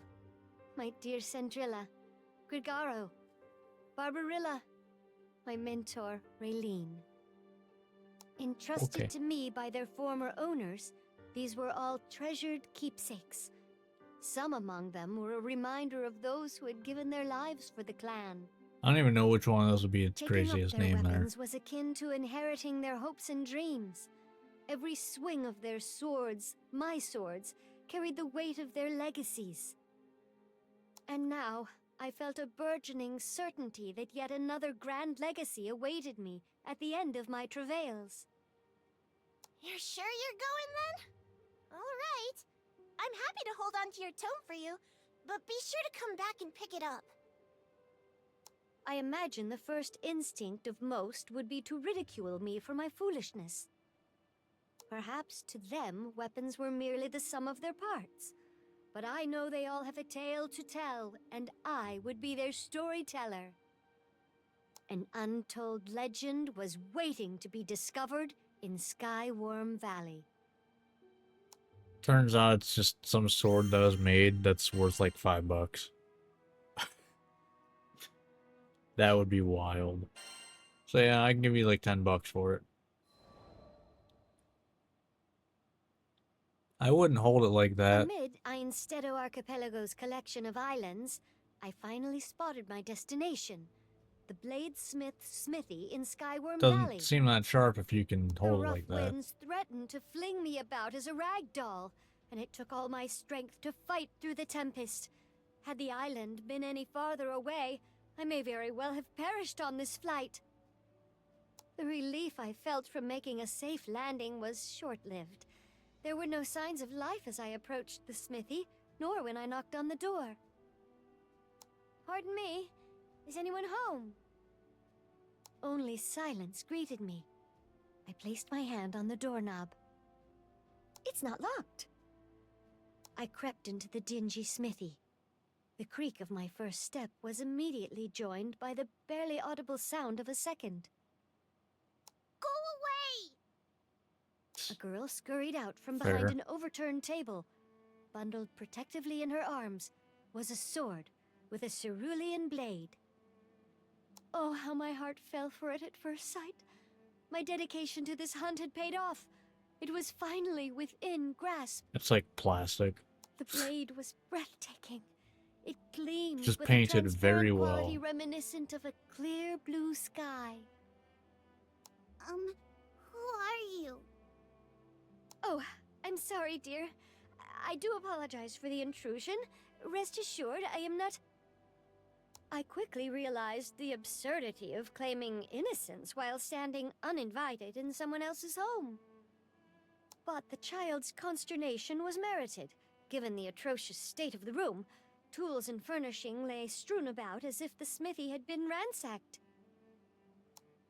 my dear Sandrilla, Grigaro, Barbarilla, my mentor, Raylene. Entrusted to me by their former owners, these were all treasured keepsakes. Some among them were a reminder of those who had given their lives for the clan. I don't even know which one of those would be its Taking up craziest their name there. weapons was akin to inheriting their hopes and dreams. Every swing of their swords, my swords, carried the weight of their legacies. And now, I felt a burgeoning certainty that yet another grand legacy awaited me at the end of my travails. You're sure you're going then? All right. I'm happy to hold on to your tome for you, but be sure to come back and pick it up. I imagine the first instinct of most would be to ridicule me for my foolishness. Perhaps to them, weapons were merely the sum of their parts. But I know they all have a tale to tell, and I would be their storyteller. An untold legend was waiting to be discovered in Skyworm Valley. Turns out it's just some sword that was made that's worth like $5. That would be wild. So yeah, I can give you like $10 for it. I wouldn't hold it like that. Amid Ainstedo Archipelago's collection of islands, I finally spotted my destination, the Bladesmith's smithy in Skyworm Valley. Doesn't seem that sharp if you can hold it like The that. rough winds threatened to fling me about as a rag doll, and it took all my strength to fight through the tempest. Had the island been any farther away, I may very well have perished on this flight. The relief I felt from making a safe landing was short-lived. There were no signs of life as I approached the smithy, nor when I knocked on the door. Pardon me, is anyone home? Only silence greeted me. I placed my hand on the doorknob. It's not locked. I crept into the dingy smithy. The creak of my first step was immediately joined by the barely audible sound of a second. Go away! A girl scurried out from behind Fair. an overturned table. Bundled protectively in her arms was a sword with a cerulean blade. Oh, how my heart fell for it at first sight. My dedication to this hunt had paid off. It was finally within grasp. It's like plastic. The blade was breathtaking. It gleamed Just with painted a very transparent well. quality reminiscent of a clear blue sky. Who are you? Oh, I'm sorry, dear. I do apologize for the intrusion. Rest assured, I am not... I quickly realized the absurdity of claiming innocence while standing uninvited in someone else's home. But the child's consternation was merited, given the atrocious state of the room. Tools and furnishing lay strewn about as if the smithy had been ransacked.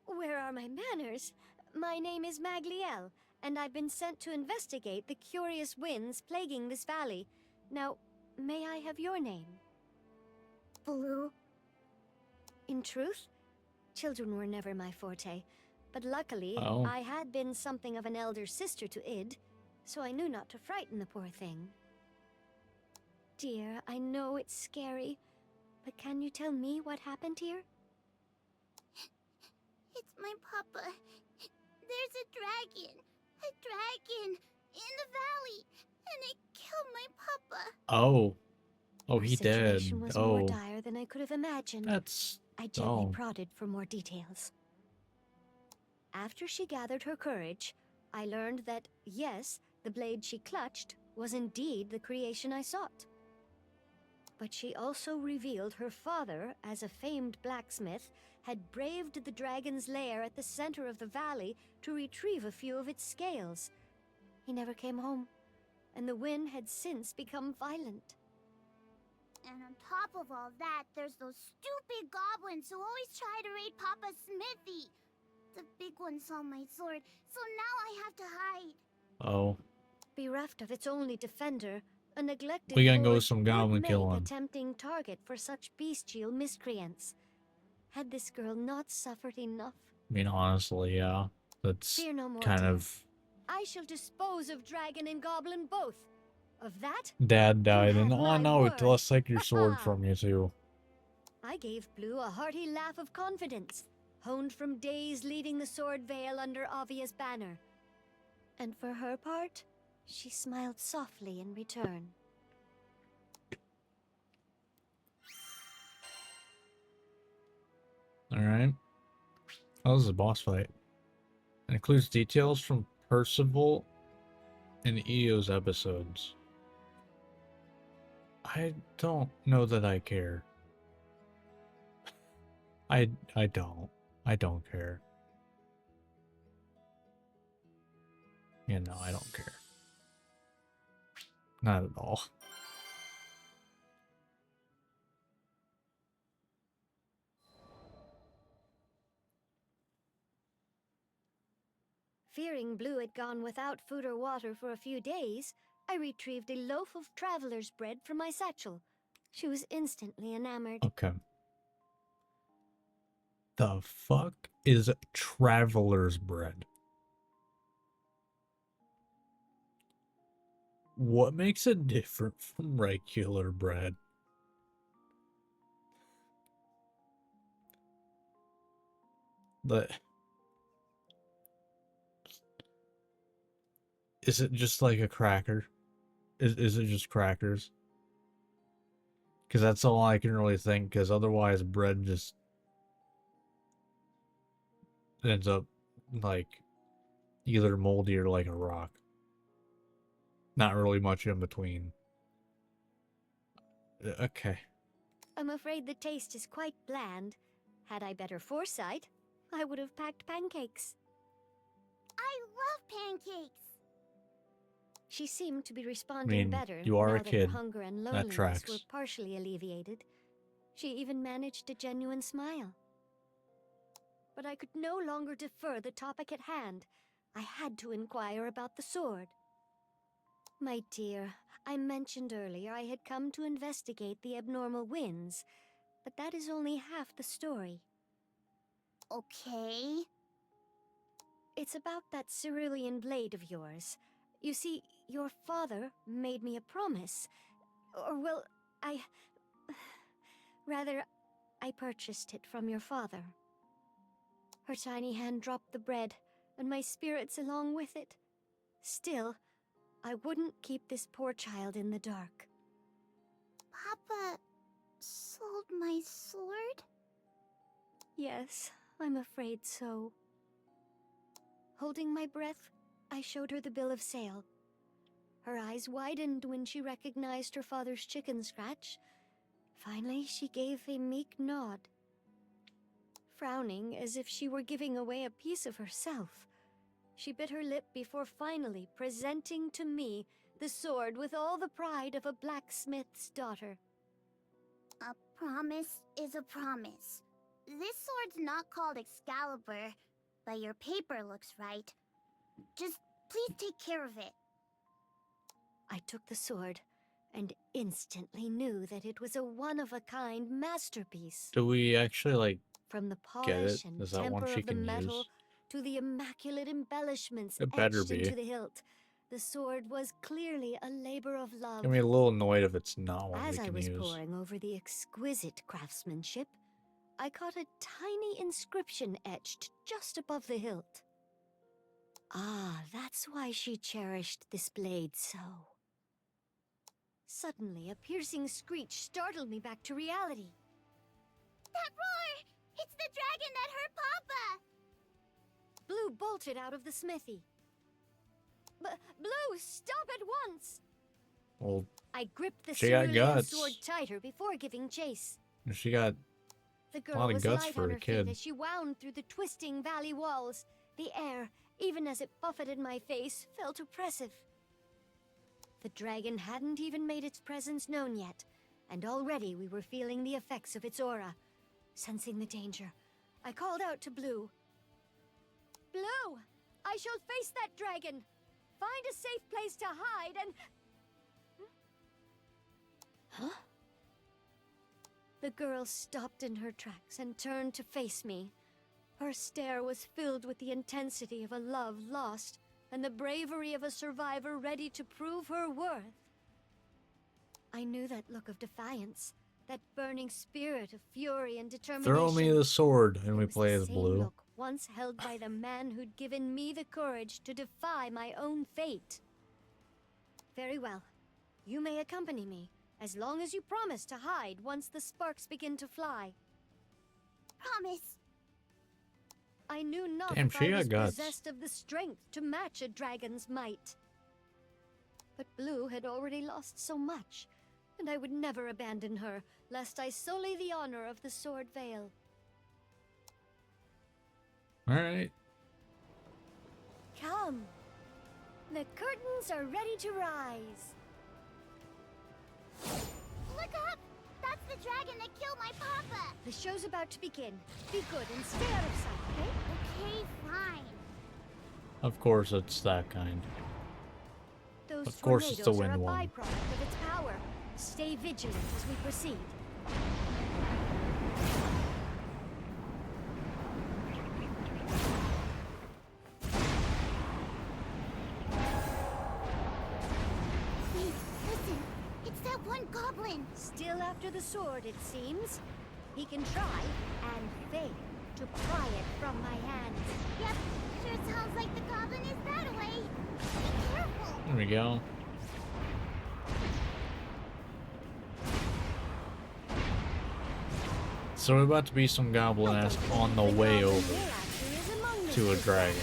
Where are my manners? My name is Maglielle, and I've been sent to investigate the curious winds plaguing this valley. Now, may I have your name? Blue. In truth, children were never my forte, but luckily Oh. I had been something of an elder sister to Id, so I knew not to frighten the poor thing. Dear, I know it's scary, but can you tell me what happened here? It's my papa. There's a dragon in the valley, and it killed my papa. Oh. Oh, Her he dead. situation was more Oh, dire than I could have imagined. that's... I gently Oh. prodded for more details. After she gathered her courage, I learned that, yes, the blade she clutched was indeed the creation I sought. But she also revealed her father, as a famed blacksmith, had braved the dragon's lair at the center of the valley to retrieve a few of its scales. He never came home, and the wind had since become violent. And on top of all that, there's those stupid goblins who always try to raid Papa's smithy. The big one saw my sword, so now I have to hide. Oh. Bereft of its only defender, a neglected We gotta go forge some would goblin make killing. a tempting target for such bestial miscreants. Had this girl not suffered enough? I mean, honestly, yeah. That's Fear no more, kind dear. of... I shall dispose of dragon and goblin both. Of that, Dad died, you and have oh my no, word. let's take your sword from you too. I gave Blue a hearty laugh of confidence, honed from days leading the sword veil under Avia's banner. And for her part, she smiled softly in return. Alright. Oh, this is a boss fight. It includes details from Percival and Eo's episodes. I don't know that I care. I don't. I don't care. Yeah, no, I don't care. Not at all. Fearing Blue had gone without food or water for a few days, I retrieved a loaf of traveler's bread from my satchel. She was instantly enamored. Okay. The fuck is traveler's bread? What makes it different from regular bread? Is it just like a cracker? Is it just crackers? Because that's all I can really think, because otherwise bread just ends up like either moldy or like a rock. Not really much in between. Okay. I'm afraid the taste is quite bland. Had I better foresight, I would have packed pancakes. I love pancakes! She seemed to be responding better you are now a that kid. her hunger and That loneliness tracks. were partially alleviated. She even managed a genuine smile. But I could no longer defer the topic at hand. I had to inquire about the sword. My dear, I mentioned earlier I had come to investigate the abnormal winds, but that is only half the story. Okay. It's about that cerulean blade of yours. You see, your father made me a promise. Or, well, Rather, I purchased it from your father. Her tiny hand dropped the bread, and my spirits along with it. Still, I wouldn't keep this poor child in the dark. Papa sold my sword? Yes, I'm afraid so. Holding my breath, I showed her the bill of sale. Her eyes widened when she recognized her father's chicken scratch. Finally, she gave a meek nod. Frowning as if she were giving away a piece of herself, she bit her lip before finally presenting to me the sword with all the pride of a blacksmith's daughter. A promise is a promise. This sword's not called Excalibur, but your paper looks right. Just please take care of it. I took the sword and instantly knew that it was a one-of-a-kind masterpiece. Do we actually, like, From the get it? polish and Is that one temper she of the can metal use? to the immaculate embellishments It better etched be. into the hilt, the sword was clearly a labor of love. I'm a little annoyed if it's not one As we I can was use. poring over the exquisite craftsmanship, I caught a tiny inscription etched just above the hilt. Ah, that's why she cherished this blade so. Suddenly, a piercing screech startled me back to reality. That roar! It's the dragon that hurt Papa! Blue bolted out of the smithy. Blue, stop at once! Well, I gripped the she got cerulean guts. sword tighter before giving chase. She got The a girl lot of was guts light for on a her kid. feet as she wound through the twisting valley walls. The air, even as it buffeted my face, felt oppressive. The dragon hadn't even made its presence known yet, and already we were feeling the effects of its aura. Sensing the danger, I called out to Blue. Blue, I shall face that dragon. Find a safe place to hide and... Huh? The girl stopped in her tracks and turned to face me. Her stare was filled with the intensity of a love lost and the bravery of a survivor ready to prove her worth. I knew that look of defiance, that burning spirit of fury and determination. Throw me the sword and we It was play the as same Blue. look once held by the man who'd given me the courage to defy my own fate. Very well. You may accompany me, as long as you promise to hide once the sparks begin to fly. Promise. I knew not Damn, if she I got was guts. possessed of the strength to match a dragon's might. But Blue had already lost so much, and I would never abandon her, lest I sully the honor of the Sword Veil. Alright. Come. The curtains are ready to rise. Look up! That's the dragon that killed my papa! The show's about to begin. Be good and stay out of sight, okay? Okay, fine. Of course it's that kind. Those Of course it's the tornadoes are wind a one. byproduct of its power. Stay vigilant as we proceed. Wait, listen. It's that one goblin. Still after the sword, it seems. He can try and fail to pry it from my hands. Yep, sure sounds like the goblin is that way. Be careful. There we go. So we're about to be some goblin-esque on the way over to a dragon.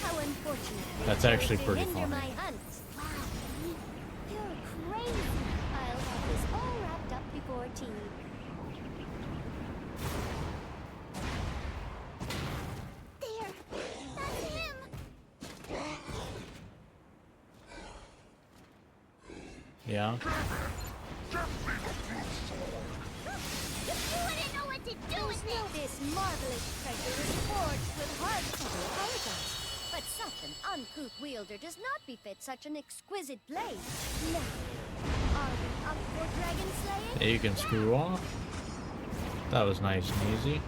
How unfortunate. That's actually They pretty hinder funny. my hunt. Wow, you're crazy. I'll have this all wrapped up before tea. There, that's him. Yeah. You wouldn't know what to do with it. This marvelous treasure is forged with hard-cutting arrogance. But such an uncouth wielder does not befit such an exquisite blade. Now, are we up for dragon slaying? Yeah, you can screw off. That was nice and easy.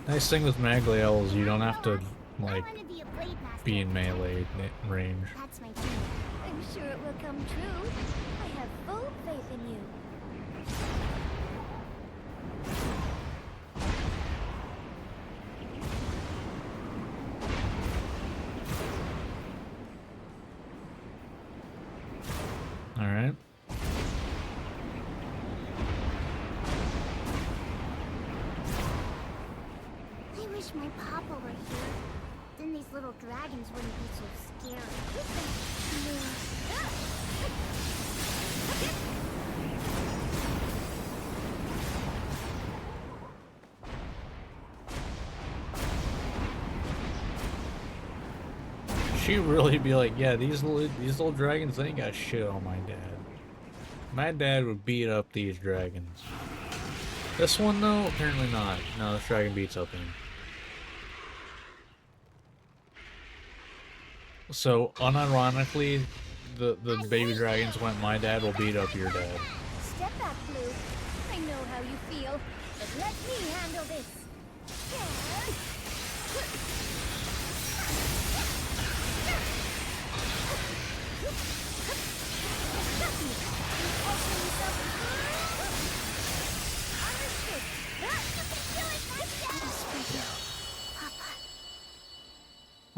Nice thing with Maglielle is you don't have to, like, I want to be a blade master. be in melee range. That's my dream. I'm sure it will come true. I have full faith in you. Alright. I wish my papa were here. Then these little dragons wouldn't be so scary. She really be like, yeah, these little dragons, they ain't got shit on my dad. My dad would beat up these dragons. This one though, apparently not. No, this dragon beats up him. So unironically, the baby dragons went, my dad will beat up your dad. Step back, Blue. I know how you feel, but let me handle this. Trust me, you also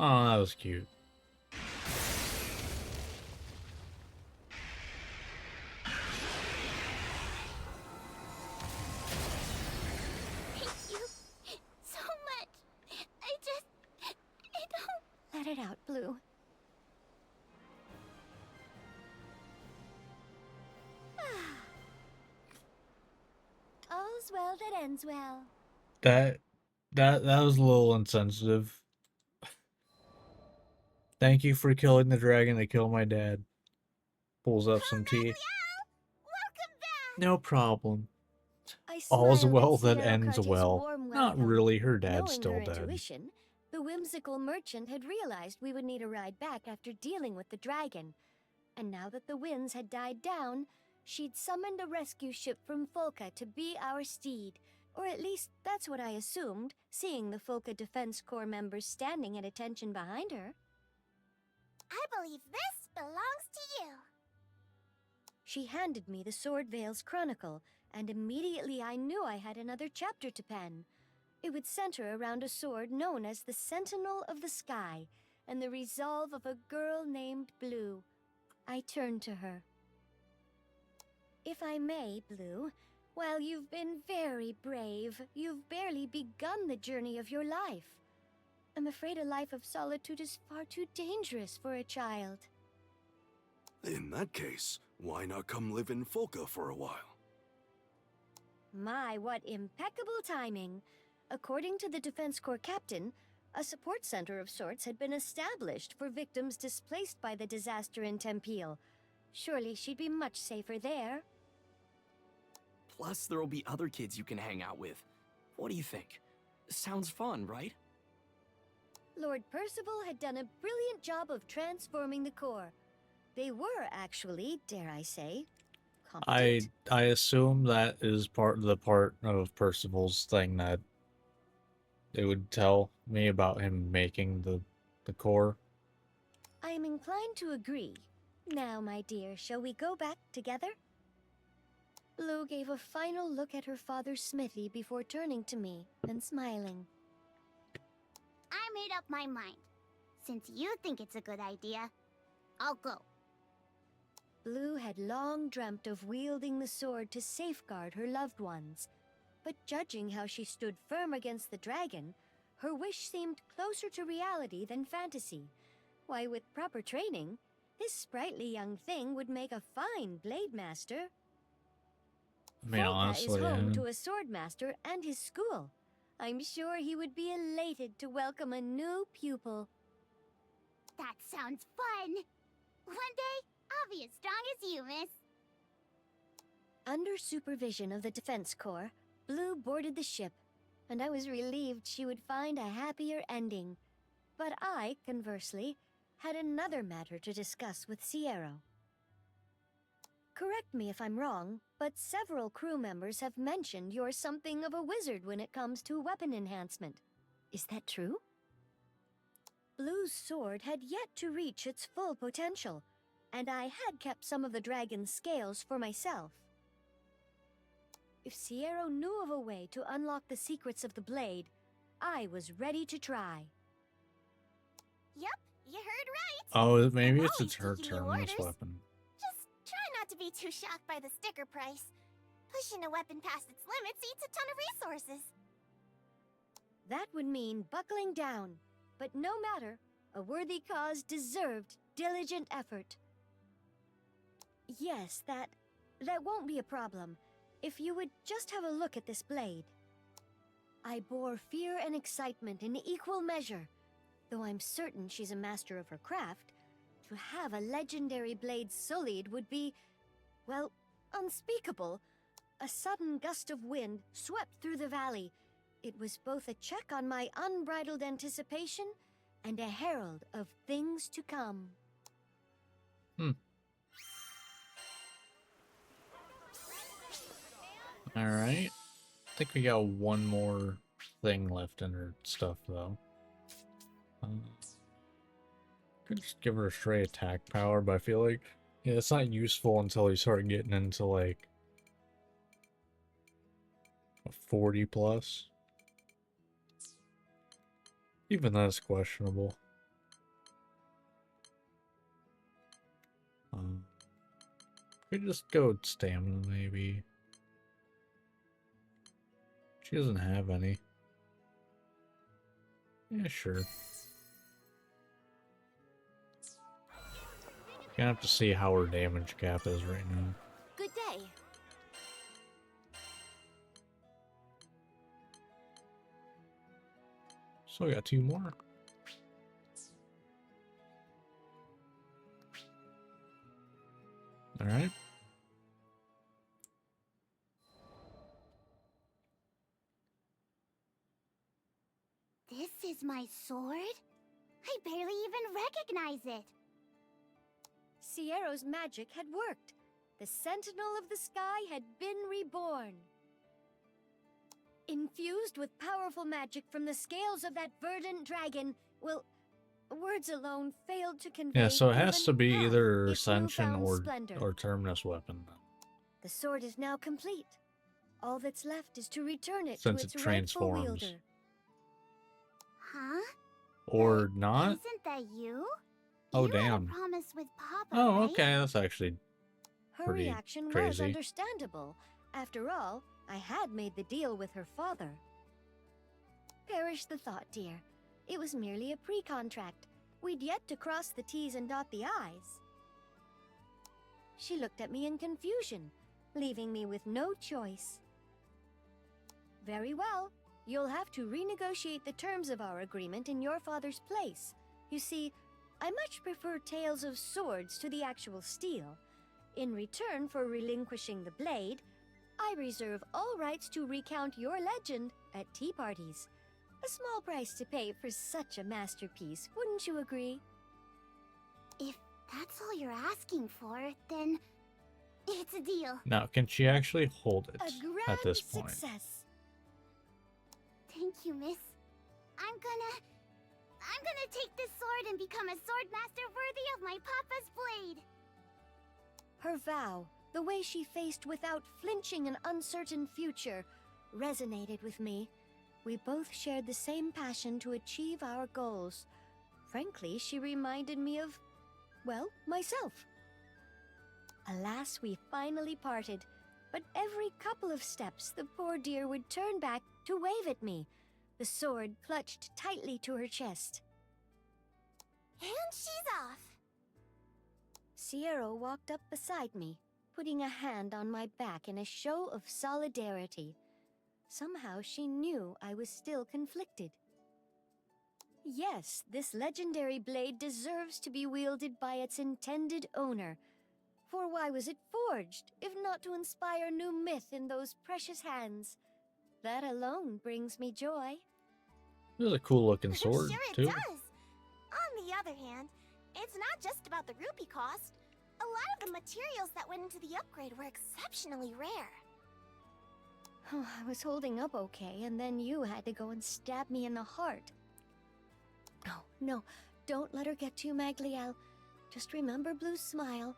Oh, that was cute. Thank you so much. I don't... Let it out, Blue. All's well that ends well. That was a little insensitive. Thank you for killing the dragon that killed my dad. Pulls up some tea. Welcome back! No problem. I All's smiled well at that Sierra ends Cartier's well. warm Not welcome. really, her dad's Knowing still her dead. intuition, the whimsical merchant had realized we would need a ride back after dealing with the dragon. And now that the winds had died down, she'd summoned a rescue ship from Folka to be our steed. Or at least that's what I assumed, seeing the Folka Defense Corps members standing at attention behind her. I believe this belongs to you. She handed me the Sword Veil's Chronicle, and immediately I knew I had another chapter to pen. It would center around a sword known as the Sentinel of the Sky, and the resolve of a girl named Blue. I turned to her. If I may, Blue, while you've been very brave, you've barely begun the journey of your life. I'm afraid a life of solitude is far too dangerous for a child. In that case, why not come live in Folka for a while? My, what impeccable timing! According to the Defense Corps captain, a support center of sorts had been established for victims displaced by the disaster in Tempeel. Surely she'd be much safer there. Plus, there'll be other kids you can hang out with. What do you think? Sounds fun, right? Lord Percival had done a brilliant job of transforming the Corps. They were actually, dare I say, competent. I assume that is part of Percival's thing that it would tell me about him making the core. I am inclined to agree. Now, my dear, shall we go back together? Blue gave a final look at her father's smithy before turning to me and smiling. I made up my mind. Since you think it's a good idea, I'll go. Blue had long dreamt of wielding the sword to safeguard her loved ones. But judging how she stood firm against the dragon, her wish seemed closer to reality than fantasy. Why, with proper training, this sprightly young thing would make a fine blade master. I mean, Folka honestly, is home yeah. to a sword master and his school. I'm sure he would be elated to welcome a new pupil. That sounds fun. One day, I'll be as strong as you, miss. Under supervision of the Defense Corps, Blue boarded the ship, and I was relieved she would find a happier ending. But I, conversely, had another matter to discuss with Sierra. Correct me if I'm wrong, but several crew members have mentioned you're something of a wizard when it comes to weapon enhancement. Is that true? Blue's sword had yet to reach its full potential, and I had kept some of the dragon's scales for myself. If Sierra knew of a way to unlock the secrets of the blade, I was ready to try. Yep, you heard right. Oh, maybe I'm it's always her taking new turn, this orders. weapon. Just try not to be too shocked by the sticker price. Pushing a weapon past its limits eats a ton of resources. That would mean buckling down, but no matter, a worthy cause deserved diligent effort. Yes, that won't be a problem. If you would just have a look at this blade. I bore fear and excitement in equal measure. Though I'm certain she's a master of her craft, to have a legendary blade sullied would be, well, unspeakable. A sudden gust of wind swept through the valley. It was both a check on my unbridled anticipation and a herald of things to come. Alright. I think we got one more thing left in her stuff, though. Could just give her a straight attack power, but I feel like, yeah, it's not useful until you start getting into, like, a 40+. Even that's questionable. We could just go stamina, maybe. She doesn't have any. Yeah, sure. Gonna have to see how her damage cap is right now. Good day. So we got 2 more. All right. This is my sword? I barely even recognize it. Sierra's magic had worked. The Sentinel of the Sky had been reborn. Infused with powerful magic from the scales of that verdant dragon, well, words alone failed to convey. Yeah, so it has even to be half either its Ascension newfound splendor. or Terminus weapon. The sword is now complete. All that's left is to return it Since to it its rightful transforms. wielder. Huh? Or not? Isn't that you? Oh, You had a damn. promise with Papa, Oh, right? okay, that's actually Her pretty reaction was crazy. understandable. After all, I had made the deal with her father. Perish the thought, dear. It was merely a pre-contract. We'd yet to cross the T's and dot the I's. She looked at me in confusion, leaving me with no choice. Very well. You'll have to renegotiate the terms of our agreement in your father's place. You see, I much prefer tales of swords to the actual steel. In return for relinquishing the blade, I reserve all rights to recount your legend at tea parties. A small price to pay for such a masterpiece, wouldn't you agree? If that's all you're asking for, then it's a deal. Now, can she actually hold it A grand at this point? success. Thank you, miss. I'm gonna take this sword and become a swordmaster worthy of my papa's blade. Her vow, the way she faced without flinching an uncertain future, resonated with me. We both shared the same passion to achieve our goals. Frankly, she reminded me of, well, myself. Alas, we finally parted, but every couple of steps the poor dear would turn back to wave at me, the sword clutched tightly to her chest. And she's off. Sierra walked up beside me, putting a hand on my back in a show of solidarity. Somehow she knew I was still conflicted. Yes, this legendary blade deserves to be wielded by its intended owner. For why was it forged, if not to inspire new myth in those precious hands? That alone brings me joy. This is a cool looking sword, Sure it too. does. On the other hand, it's not just about the rupee cost. A lot of the materials that went into the upgrade were exceptionally rare. Oh, I was holding up okay, and then you had to go and stab me in the heart. Oh, no, don't let her get to you, Maglielle. Just remember Blue's smile.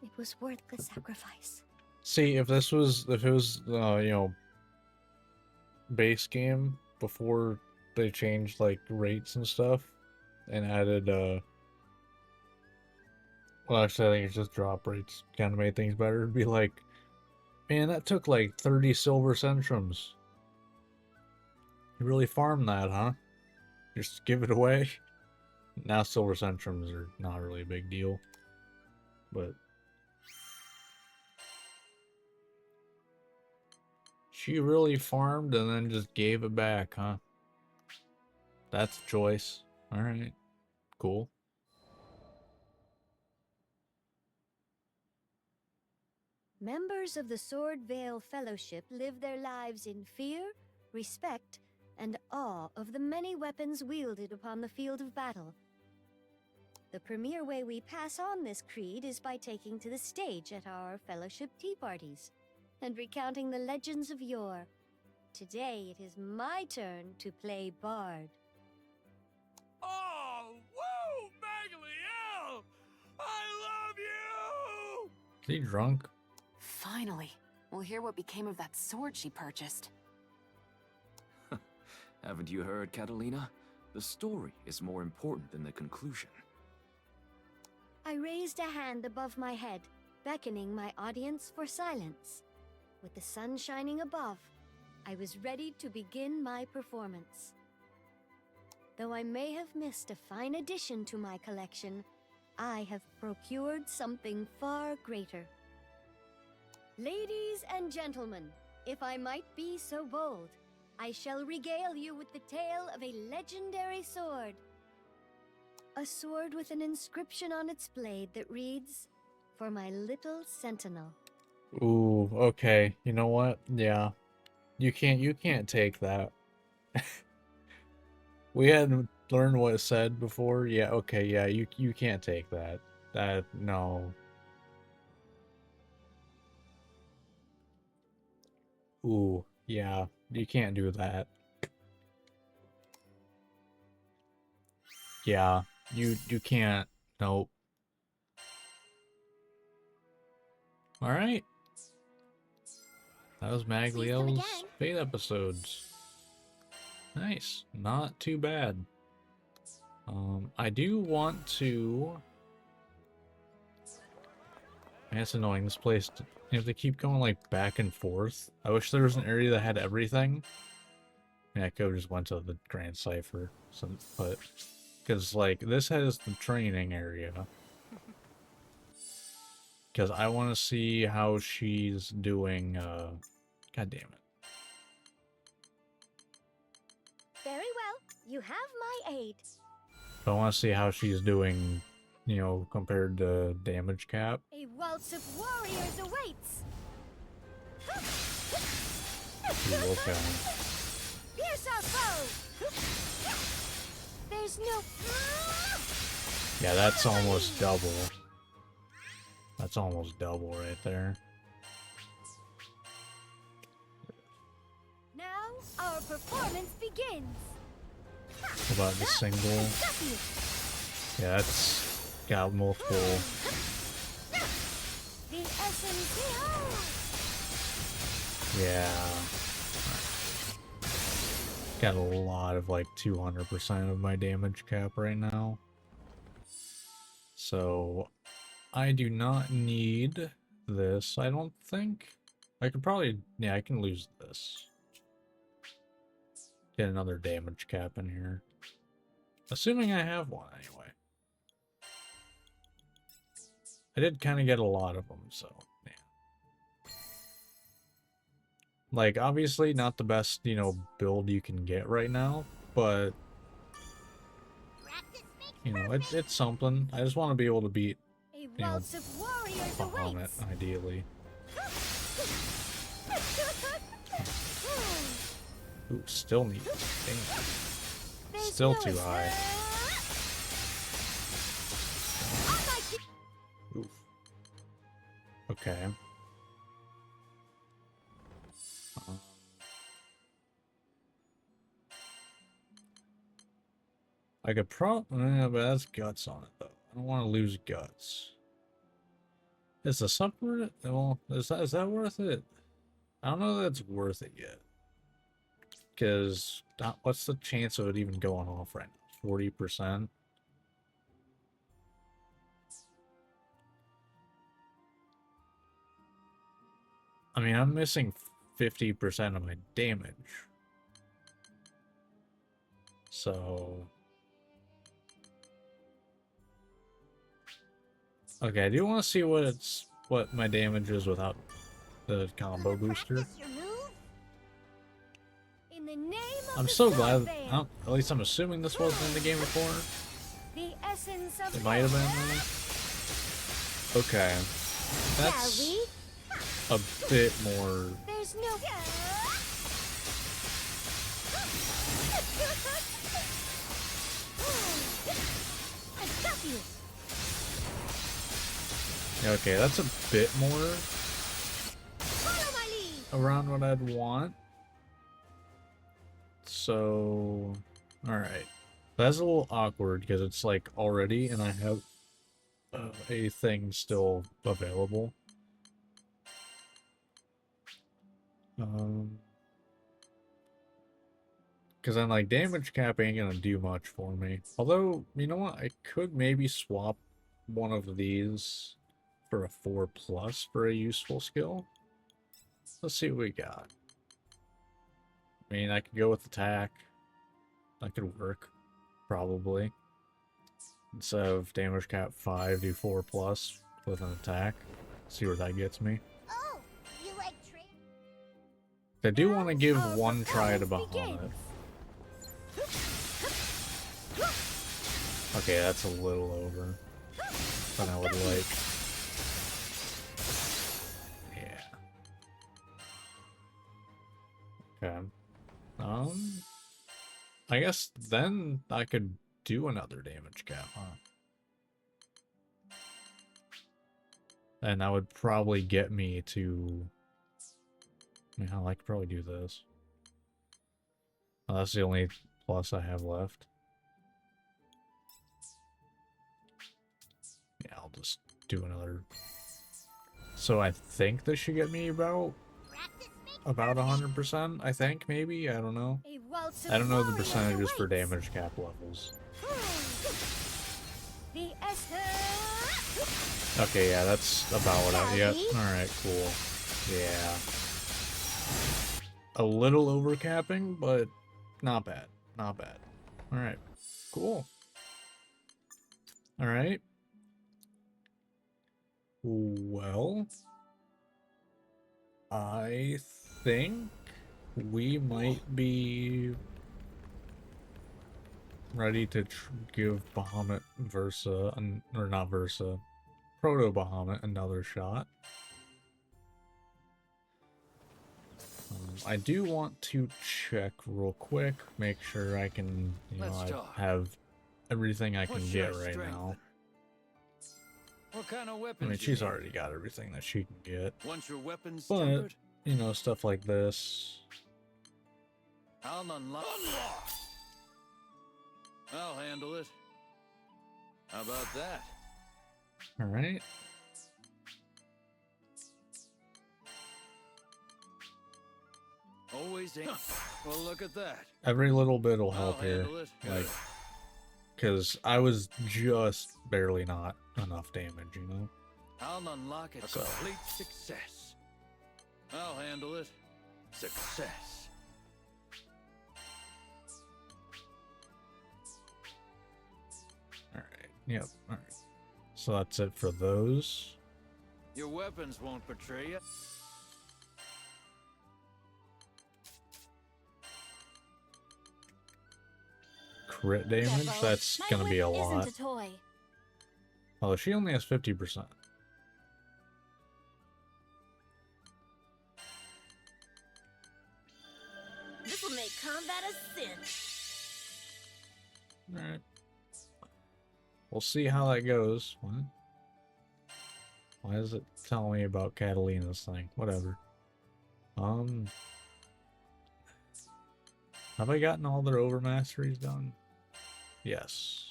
It was worth the sacrifice. See, if it was, you know, base game before they changed like rates and stuff and added, well, actually, I think it's just drop rates kind of made things better. It'd be like, man, that took like 30 silver centrums. You really farmed that, huh? Just give it away. Now silver centrums are not really a big deal, but she really farmed and then just gave it back, huh? That's a choice. Alright. Cool. Members of the Sword Veil Fellowship live their lives in fear, respect, and awe of the many weapons wielded upon the field of battle. The premier way we pass on this creed is by taking to the stage at our fellowship tea parties and recounting the legends of yore. Today it is my turn to play Bard. Oh, woo, Maglielle! I love you! Is he drunk? Finally, we'll hear what became of that sword she purchased. Haven't you heard, Catalina? The story is more important than the conclusion. I raised a hand above my head, beckoning my audience for silence. With the sun shining above, I was ready to begin my performance. Though I may have missed a fine addition to my collection, I have procured something far greater. Ladies and gentlemen, if I might be so bold, I shall regale you with the tale of a legendary sword. A sword with an inscription on its blade that reads, "For my little sentinel." Ooh, okay. You know what? Yeah. You can't take that. We hadn't learned what it said before. Yeah, okay, yeah, you can't take that. No. Ooh, yeah, you can't do that. Yeah, you can't. Nope. Alright. That was Maglielle's Fate episodes. Nice. Not too bad. I do want to... Man, it's annoying. This place, you have to keep going, like, back and forth. I wish there was an area that had everything. Yeah, I could have just went to the Grand Cipher. But... Because, like, this has the training area. Because I want to see how she's doing, God damn it. Very well, you have my aid. I want to see how she's doing, you know, compared to damage cap. A waltz of warriors awaits. Ooh, okay. Pierce our foe. There's no... Yeah, that's almost double. That's almost double right there. Now our performance begins. What about the single? Yeah, that's got multiple. The essence. Yeah. Got a lot of like 200% of my damage cap right now. So I do not need this, I don't think. I could probably, yeah, I can lose this. Get another damage cap in here. Assuming I have one, anyway. I did kind of get a lot of them, so, yeah. Like, obviously not the best, you know, build you can get right now, but... You know, it's something. I just want to be able to beat, you know, Bahamut, ideally. Ooh, still need it. Damn. Still too high. Oof. Okay. I could but that's guts on it though. I don't want to lose guts. Is the supplement? Well, is that worth it? I don't know that it's worth it yet. Because what's the chance of it even going off right now? 40%. I mean, I'm missing 50% of my damage. So... Okay, I do want to see what my damage is without the combo booster. I'm so glad. At least I'm assuming this wasn't in the game before. It might have been. Okay, that's a bit more. There's no... I got you. Okay, that's a bit more around what I'd want. So, alright. That's a little awkward because it's like already and I have a thing still available. Because then like damage cap ain't gonna do much for me. Although, you know what? I could maybe swap one of these for a 4+ for a useful skill. Let's see what we got. I mean, I could go with attack. That could work, probably. Instead of damage cap 5, do 4+ with an attack. See where that gets me. Oh, you like I do want to give one try to Bahamut. Okay, that's a little over than I would like. Yeah. Okay. I guess then I could do another damage cap, huh? And that would probably get me to... I mean, hell, I could probably do this. Oh, that's the only plus I have left. Yeah, I'll just do another. So I think this should get me about 100%, I think, maybe? I don't know. I don't know the percentages for damage cap levels. Okay, yeah, that's about what I... Yep, alright, cool. Yeah. A little overcapping, but not bad. Not bad. Alright, cool. Alright. Well, I think we might be ready to give Bahamut Versa, or not Versa, Proto Bahamut another shot. I do want to check real quick, make sure I can, you know, I have everything I can get right now. What kind of I weapons? mean, she's already got everything that she can get. Once your weapons But, tempered, you know, stuff like this. I'll unlock. I'll handle it. How about that? Alright. Always aim. Well, look at that. Every little bit will I'll help here. handle it. Like, because I was just barely not enough damage, you know? I'll unlock it. A complete success. I'll handle it. Success. Alright, yep, alright. So that's it for those. Your weapons won't betray you. Crit damage, that's gonna be a lot. Isn't a toy. Oh, she only has 50%. This will make combat a sin. Alright. We'll see how that goes. What? Why does it tell me about Catalina's thing? Whatever. Have I gotten all their overmasteries done? Yes.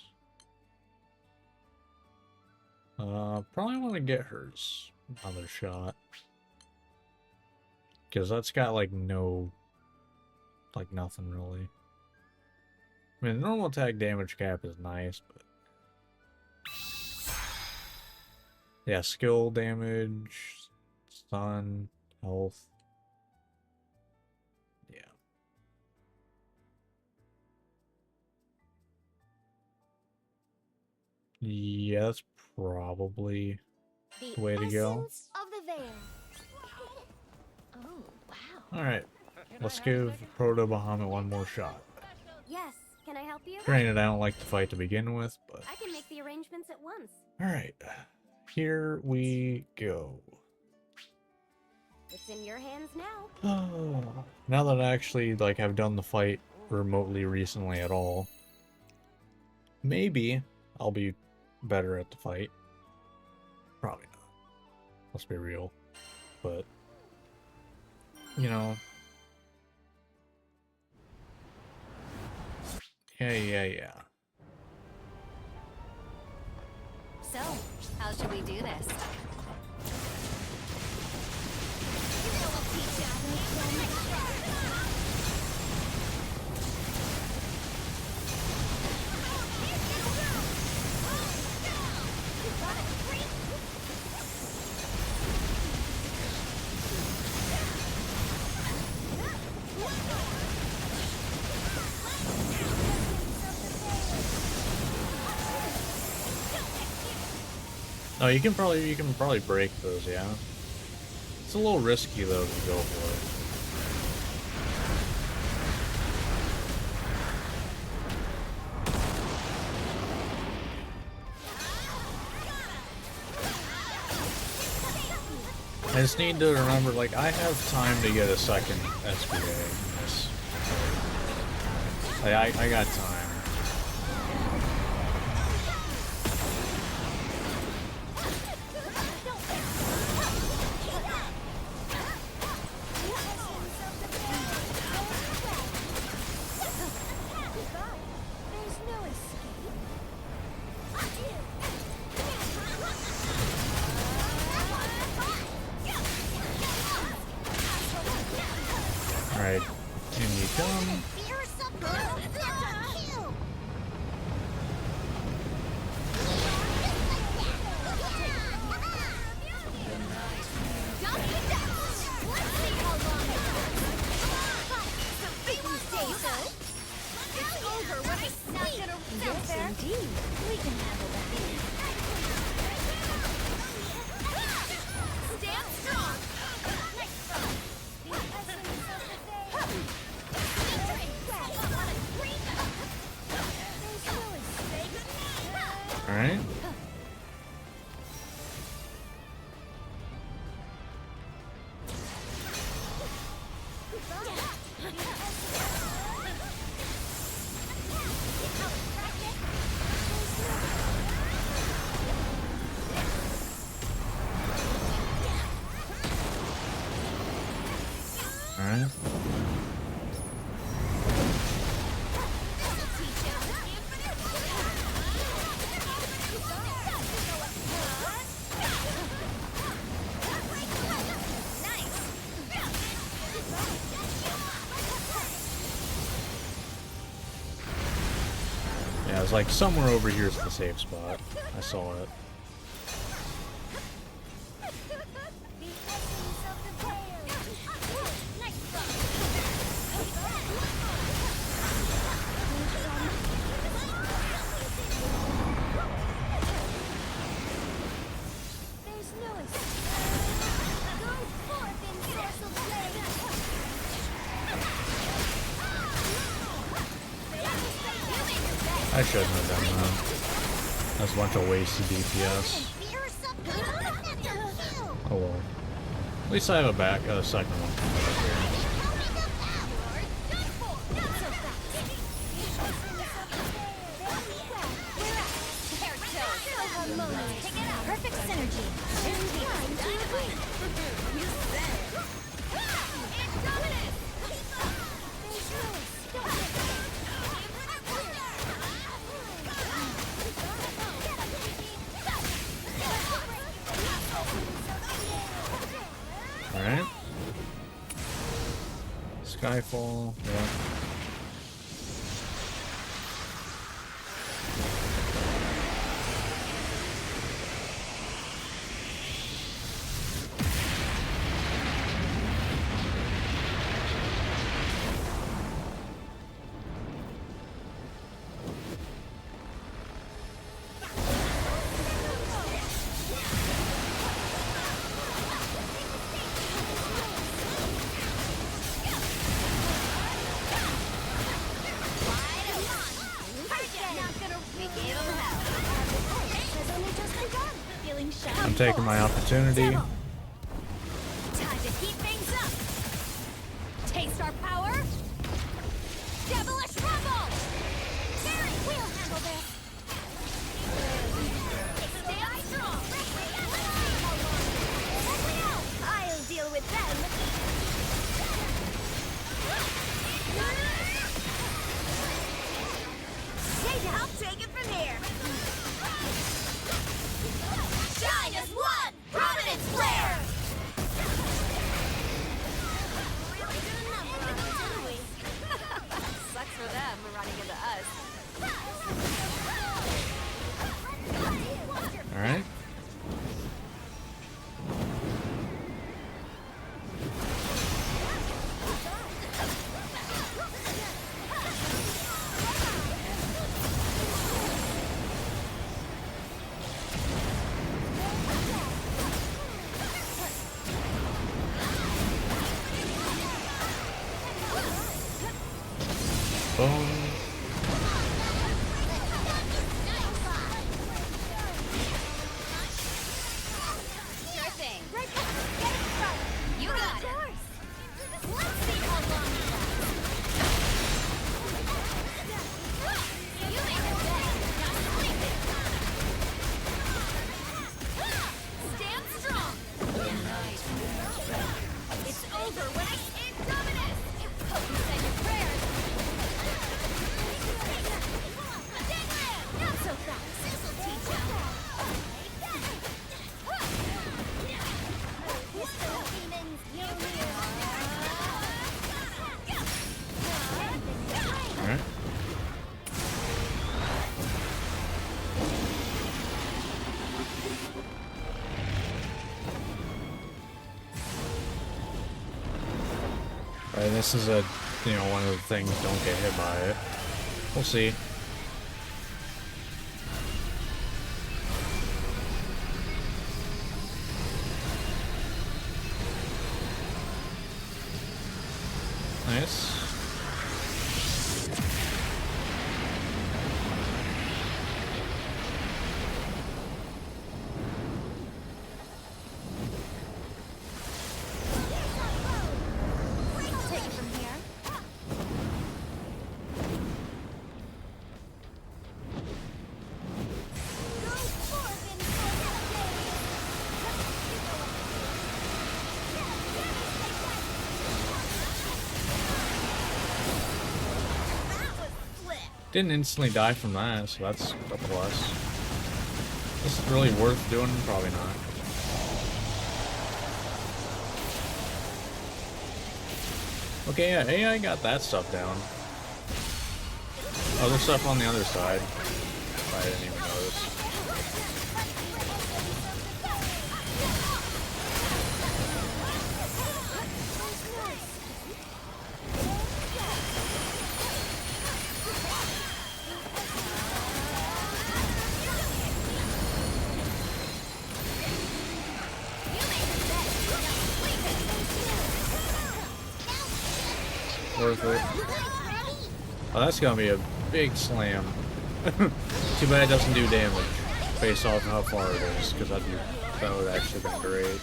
Probably want to get hers another shot. Because that's got like no... like nothing really. I mean, the normal attack damage cap is nice, but... yeah, skill damage, stun, health. Yeah. Yeah, that's probably the way to go. Of the veil. Oh, wow. Alright, let's give Proto Bahamut one more shot. Yes, can I help you? Granted, I don't like to fight to begin with, but... I can make the arrangements at once. Alright, here we go. It's in your hands now. Oh, now that I actually like have done the fight remotely recently at all, maybe I'll be better at the fight. Probably not. Let's be real. But you know, yeah. So, how should we do this? Oh, you can probably break those, yeah. It's a little risky though to go for it. I just need to remember, like, I have time to get a second SBA in this. Like, I got time. Alright, in you come. Alright. Alright. Yeah, it's like somewhere over here is the safe spot. I saw it. I shouldn't have done that. That's a bunch of wasted DPS. Oh well. At least I have a second one coming up here. Perfect synergy. Alright. Skyfall, yeah. I'm taking my opportunity. Time to heat things up. Taste our power. Devilish rumble. Terry, we'll handle this. Stand strong. I'll deal with them. Say, I'll take it from here. Shine as one! Prominence flare! Sucks boom. Sure thing. Right back. Get in front. You got it. Let's see how long you last. You make a bet. Not sleeping. Stand strong. It's over when I Indominus. Hope you said your prayers. Not so fast. This'll teach you. Alright. Alright, this is a, one of the things, don't get hit by it. We'll see. Nice. Take it from here. Didn't instantly die from that, so that's a plus. This is really worth doing? Probably not. Okay, yeah, AI got that stuff down. Other stuff on the other side. I didn't even notice. Worth it. Oh, that's gonna be a big slam. Too bad it doesn't do damage based off how far it is, because that would actually been great.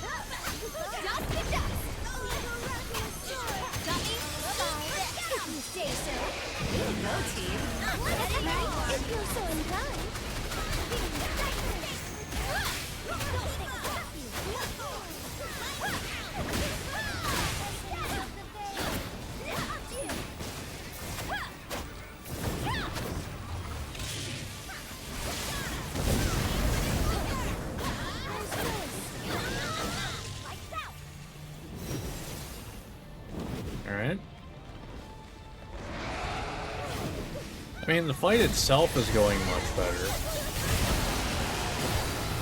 Alright. I mean, the fight itself is going much better.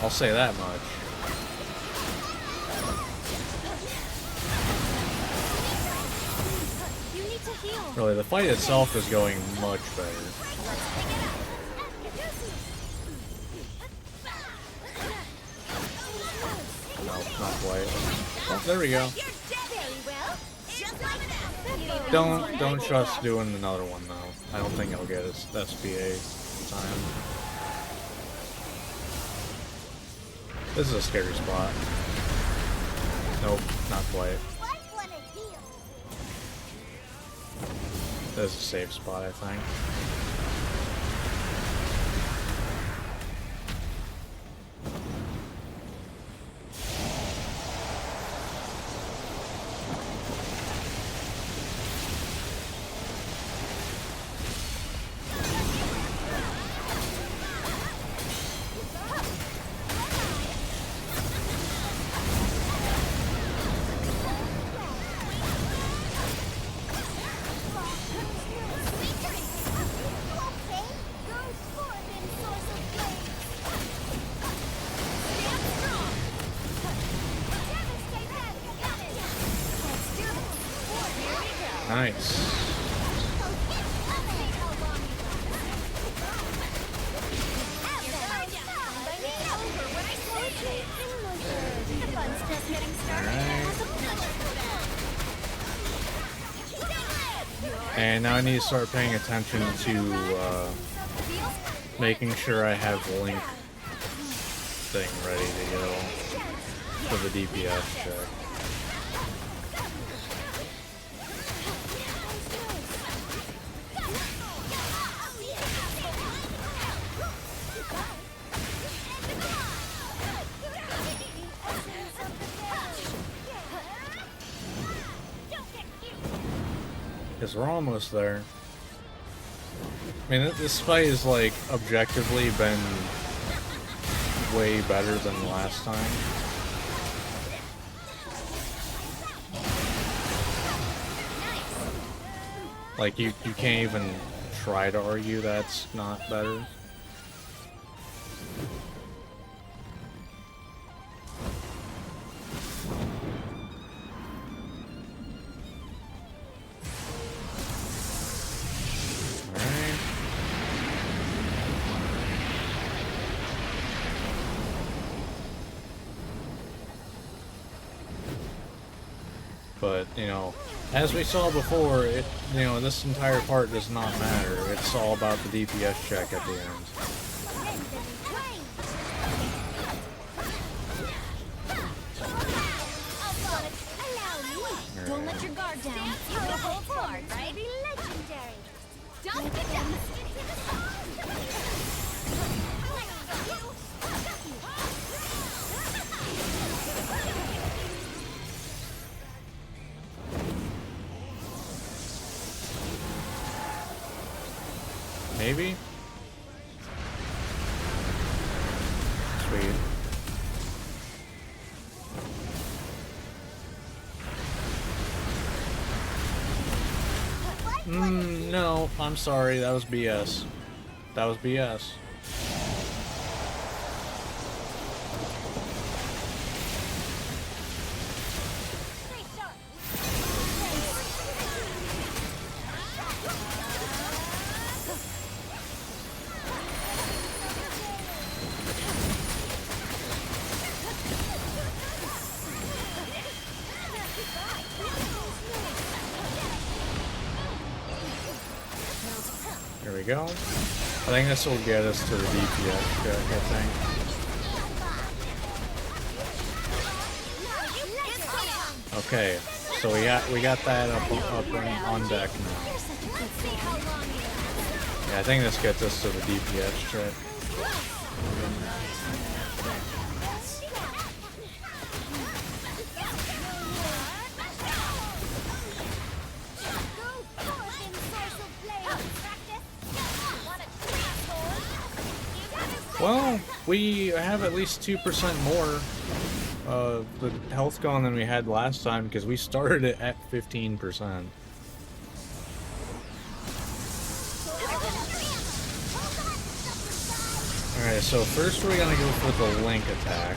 I'll say that much. Really, the fight itself is going much better. No, not quite. Oh, there we go. Don't trust doing another one though. I don't think I'll get his SPA time. This is a scary spot. Nope, not quite. This is a safe spot, I think. Nice. And now I need to start paying attention to making sure I have the Link thing ready to go for the DPS check. Because we're almost there. I mean, this fight has, like, objectively been way better than last time. Like, you can't even try to argue that's not better. But, you know, as we saw before, this entire part does not matter. It's all about the DPS check at the end. Don't let your guard down. You will hold hard, right? Legendary. Don't get down. Maybe? Sweet. No, I'm sorry, that was BS. That was BS. There we go. I think this will get us to the DPS check, I think. Okay, so we got that up on deck now. Yeah, I think this gets us to the DPS check. Well, we have at least 2% more the health gone than we had last time because we started it at 15%. Alright, so first we're gonna go for the Link attack.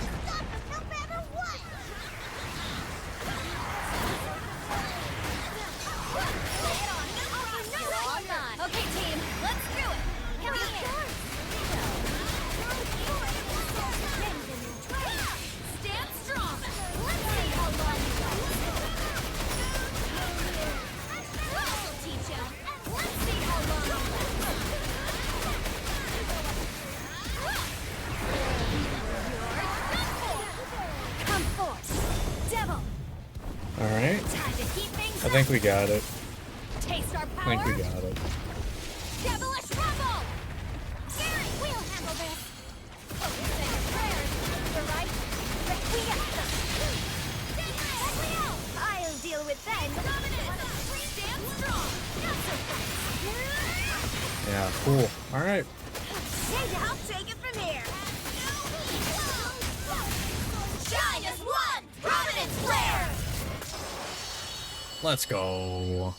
Alright. I think we got it. I think we got it. Devilish rumble! Gary, we'll handle this. Focus on your prayers. You're right. We got them. I'll deal with them. Stand strong. Not so fast. Yeah, cool. Alright. I'll take it from here. Shine as one! Prominence flare! Let's go.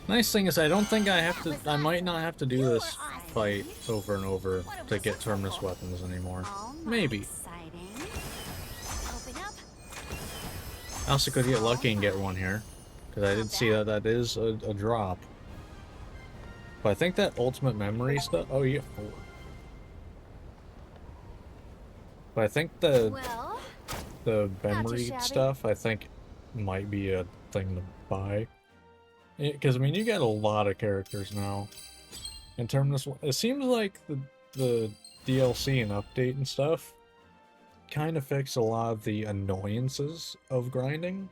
Nice thing is I don't think I might not have to do this fight over and over to get terminus weapons anymore. Maybe. I also could get lucky and get one here, because I did see that is a drop. But I think that ultimate memory stuff. Oh, you get 4. But I think Well, the not too memory shabby. stuff, I think, might be a thing to buy. Because, I mean, you got a lot of characters now. In terms of, it seems like the DLC and update and stuff kind of fix a lot of the annoyances of grinding.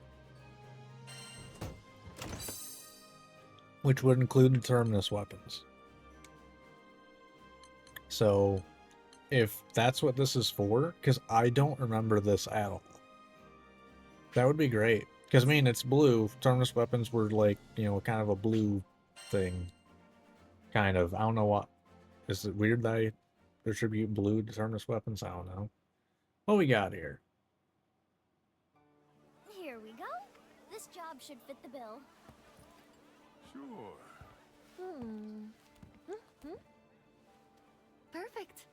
Which would include the terminus weapons. So, if that's what this is for, because I don't remember this at all. That would be great. Because, I mean, it's blue. Terminus weapons were like, you know, kind of a blue thing. Kind of. I don't know what. Is it weird that I attribute blue to terminus weapons? I don't know. What we got here? Here we go. This job should fit the bill. Sure. Perfect.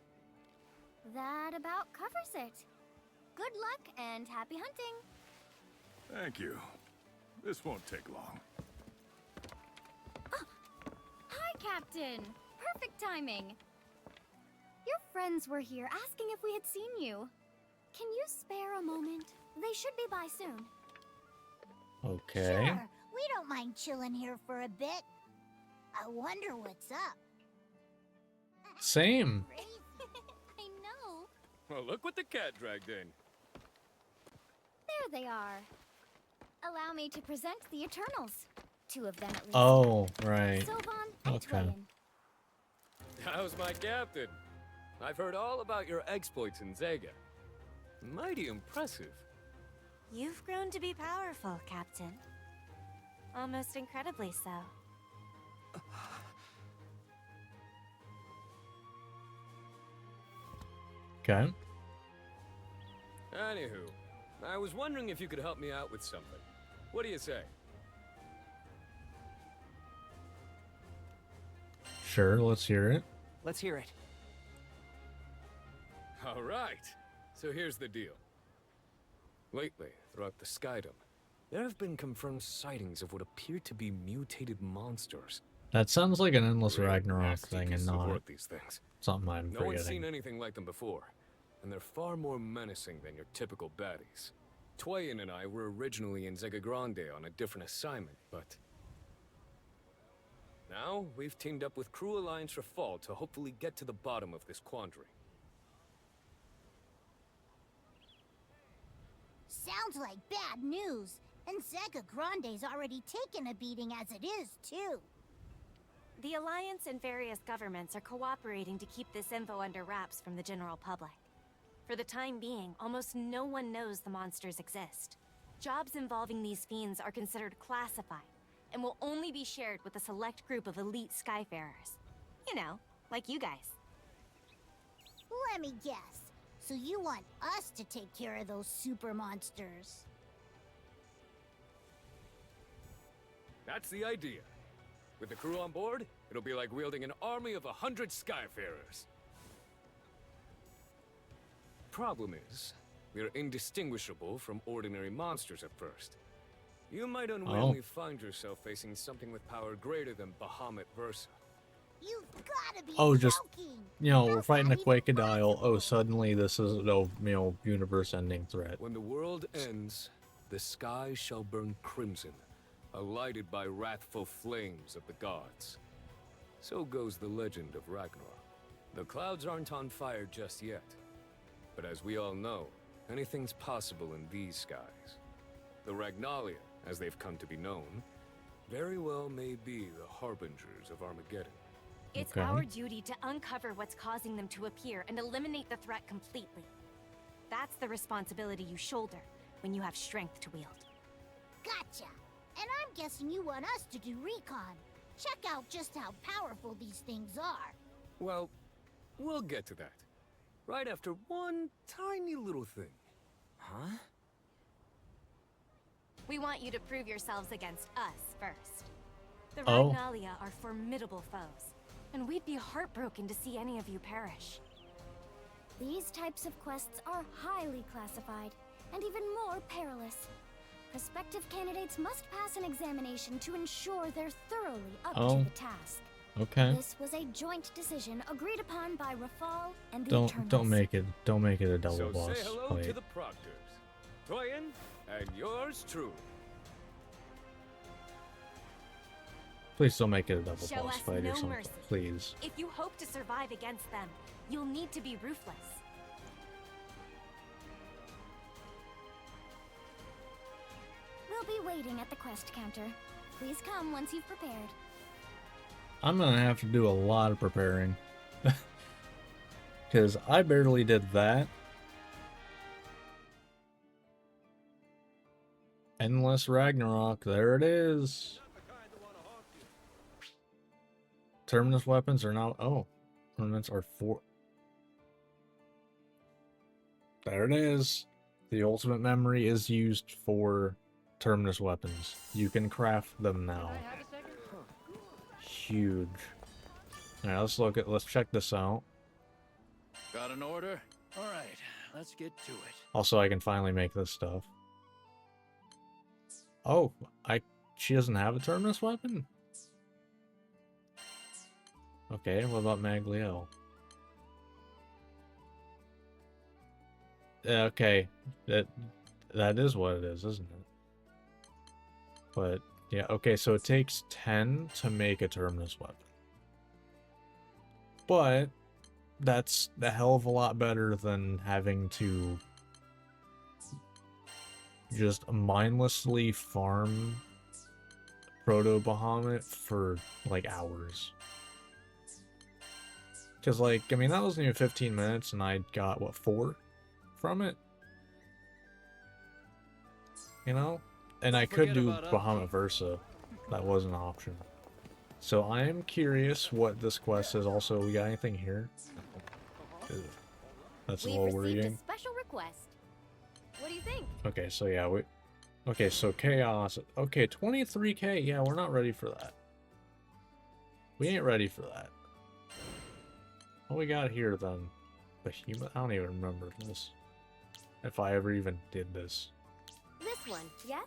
That about covers it. Good luck and happy hunting. Thank you. This won't take long. Hi, Captain. Perfect timing. Your friends were here asking if we had seen you. Can you spare a moment? They should be by soon. Okay. Sure, we don't mind chilling here for a bit. I wonder what's up. Same. I know. Well, look what the cat dragged in. There they are. Allow me to present the Eternals. 2 of them at least. Oh, right. Sylvan and Okay. Twain. How's my captain? I've heard all about your exploits in Zega. Mighty impressive. You've grown to be powerful, Captain. Almost incredibly so. Okay. Anywho, I was wondering if you could help me out with something. What do you say? Sure, let's hear it. Let's hear it. All right. So here's the deal. Lately, throughout the Skydom, there have been confirmed sightings of what appear to be mutated monsters. That sounds like an Endless Really Ragnarok nasty thing and pieces of not work, these things. something I'm No one's forgetting. seen anything like them before, and they're far more menacing than your typical baddies. Twain and I were originally in Zega Grande on a different assignment, but now we've teamed up with Crew Alliance for Fall to hopefully get to the bottom of this quandary. Sounds like bad news. And Zega Grande's already taken a beating as it is, too. The Alliance and various governments are cooperating to keep this info under wraps from the general public. For the time being, almost no one knows the monsters exist. Jobs involving these fiends are considered classified, and will only be shared with a select group of elite Skyfarers. You know, like you guys. Let me guess. So you want us to take care of those super monsters? That's the idea. With the crew on board, it'll be like wielding an army of 100 Skyfarers. Problem is, we're indistinguishable from ordinary monsters at first. You might unwillingly find yourself facing something with power greater than Bahamut Versa. You've gotta be Oh, just, joking. you know, we're fighting a How's that even Quakedile. Oh, possible? suddenly this is no, you know, universe-ending threat. When the world ends, the sky shall burn crimson, lighted by wrathful flames of the gods. So goes the legend of Ragnarok. The clouds aren't on fire just yet. But as we all know, anything's possible in these skies. The Ragnalia, as they've come to be known, very well may be the harbingers of Armageddon. It's Okay. our duty to uncover what's causing them to appear and eliminate the threat completely. That's the responsibility you shoulder when you have strength to wield. Gotcha. And I'm guessing you want us to do recon. Check out just how powerful these things are. Well, we'll get to that. Right after one tiny little thing. Huh? We want you to prove yourselves against us first. The Oh. Ragnalia are formidable foes, and we'd be heartbroken to see any of you perish. These types of quests are highly classified, and even more perilous. Prospective candidates must pass an examination to ensure they're thoroughly up Oh. to the task. Okay. This was a joint decision agreed upon by Rafal and the Don't Eternals. make it a double So boss say hello fight. to the proctors. Toyin, and yours truly. Please don't make it a double Show boss us fight or no something. mercy. Please. If you hope to survive against them, you'll need to be ruthless. We'll be waiting at the quest counter. Please come once you've prepared. I'm gonna have to do a lot of preparing. Because I barely did that. Endless Ragnarok, there it is. Terminus weapons are now... Oh. Terminus are 4... There it is. The ultimate memory is used for Terminus weapons. You can craft them now. Huge. Alright, let's check this out. Got an order? Alright, let's get to it. Also, I can finally make this stuff. Oh, she doesn't have a Terminus weapon? Okay, what about Maglielle? Okay, that is what it is, isn't it? But, yeah, okay, so it takes 10 to make a Terminus weapon. But, that's a hell of a lot better than having to just mindlessly farm Proto Bahamut for, like, hours. Because, like, I mean, that wasn't even 15 minutes, and I got, what, 4 from it? You know? And I could do Bahamut Versa. That was an option. So I am curious what this quest is. Also, we got anything here? Ugh. That's a little We've received worrying. a special request. What do you think? Okay, so yeah, okay, so Chaos. Okay, 23k. Yeah, we're not ready for that. We ain't ready for that. What we got here then? Behemoth? I don't even remember this. If I ever even did this. This one, yes?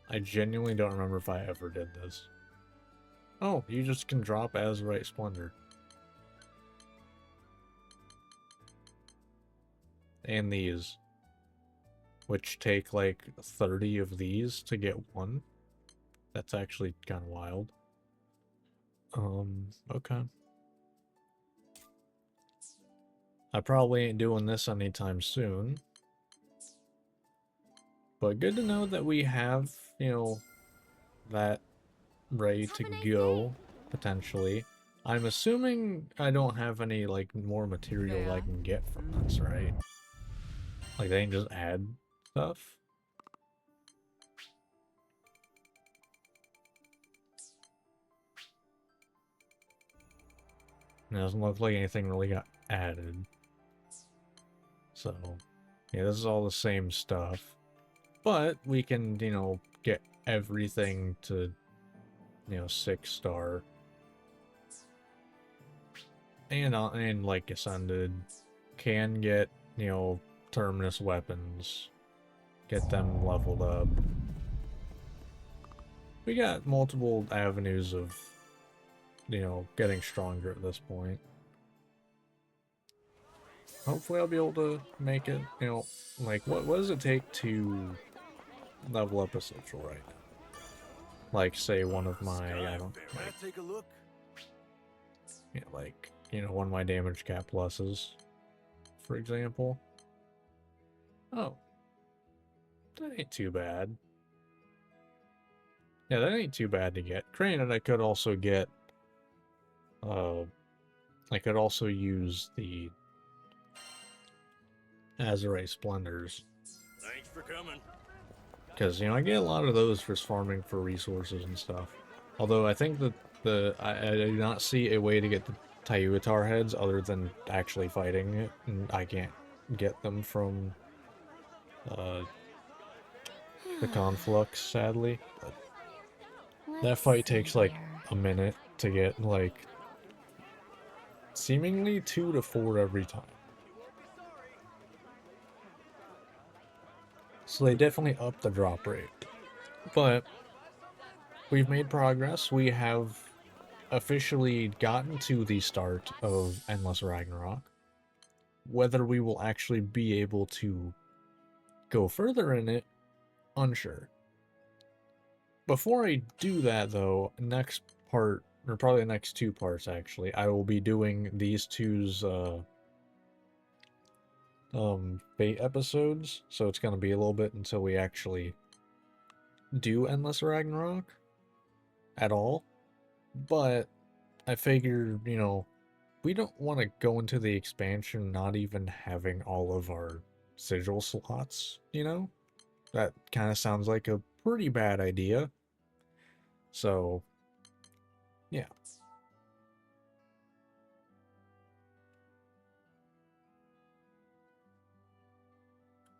I genuinely don't remember if I ever did this. Oh, you just can drop Azurite Splendor. And these. Which take like 30 of these to get one. That's actually kind of wild. Okay. I probably ain't doing this anytime soon. But good to know that we have, you know, that ready to go, potentially. I'm assuming I don't have any, like, more material I can get from this, right? Like, they can just add stuff? It doesn't look like anything really got added. So, yeah, this is all the same stuff. But we can, you know, get everything to, you know, 6-star. And like Ascended, can get, you know, Terminus weapons. Get them leveled up. We got multiple avenues of, you know, getting stronger at this point. Hopefully I'll be able to make it, you know, like, what does it take to level up a social right now? Like, say, one of my, I don't know, Take a look. yeah, like, you know, one of my damage cap pluses, for example. Oh. That ain't too bad. Yeah, that ain't too bad to get. Granted, I could also get, I could also use the Azurite Splendors. Thanks for coming. Because, you know, I get a lot of those for farming for resources and stuff. Although I think that I do not see a way to get the Tayuatar heads other than actually fighting it. And I can't get them from the Conflux, sadly. But that fight takes like a minute to get, like, seemingly 2 to 4 every time. So they definitely upped the drop rate. But we've made progress. We have officially gotten to the start of Endless Ragnarok. Whether we will actually be able to go further in it, unsure. Before I do that, though, next part, or probably the next two parts actually, I will be doing these two's fate episodes, so it's gonna be a little bit until we actually do Endless Ragnarok at all. But I figured, you know, we don't want to go into the expansion not even having all of our sigil slots, you know? That kind of sounds like a pretty bad idea. So, yeah.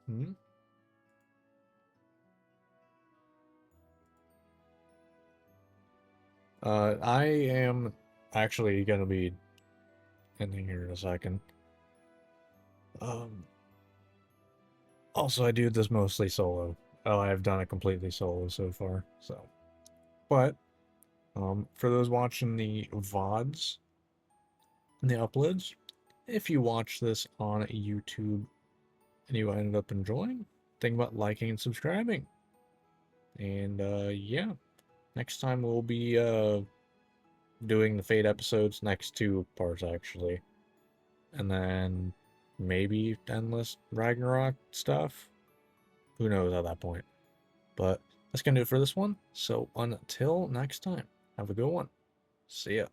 Hmm? I am actually going to be ending here in a second. Also, I do this mostly solo. Oh, I've done it completely solo so far, so. But, for those watching the VODs, the uploads, if you watch this on YouTube and you ended up enjoying, think about liking and subscribing. And, yeah. Next time we'll be, doing the Fate episodes, next two parts, actually. And then maybe Endless Ragnarok stuff. Who knows at that point. But that's gonna do it for this one. So until next time, have a good one. See ya.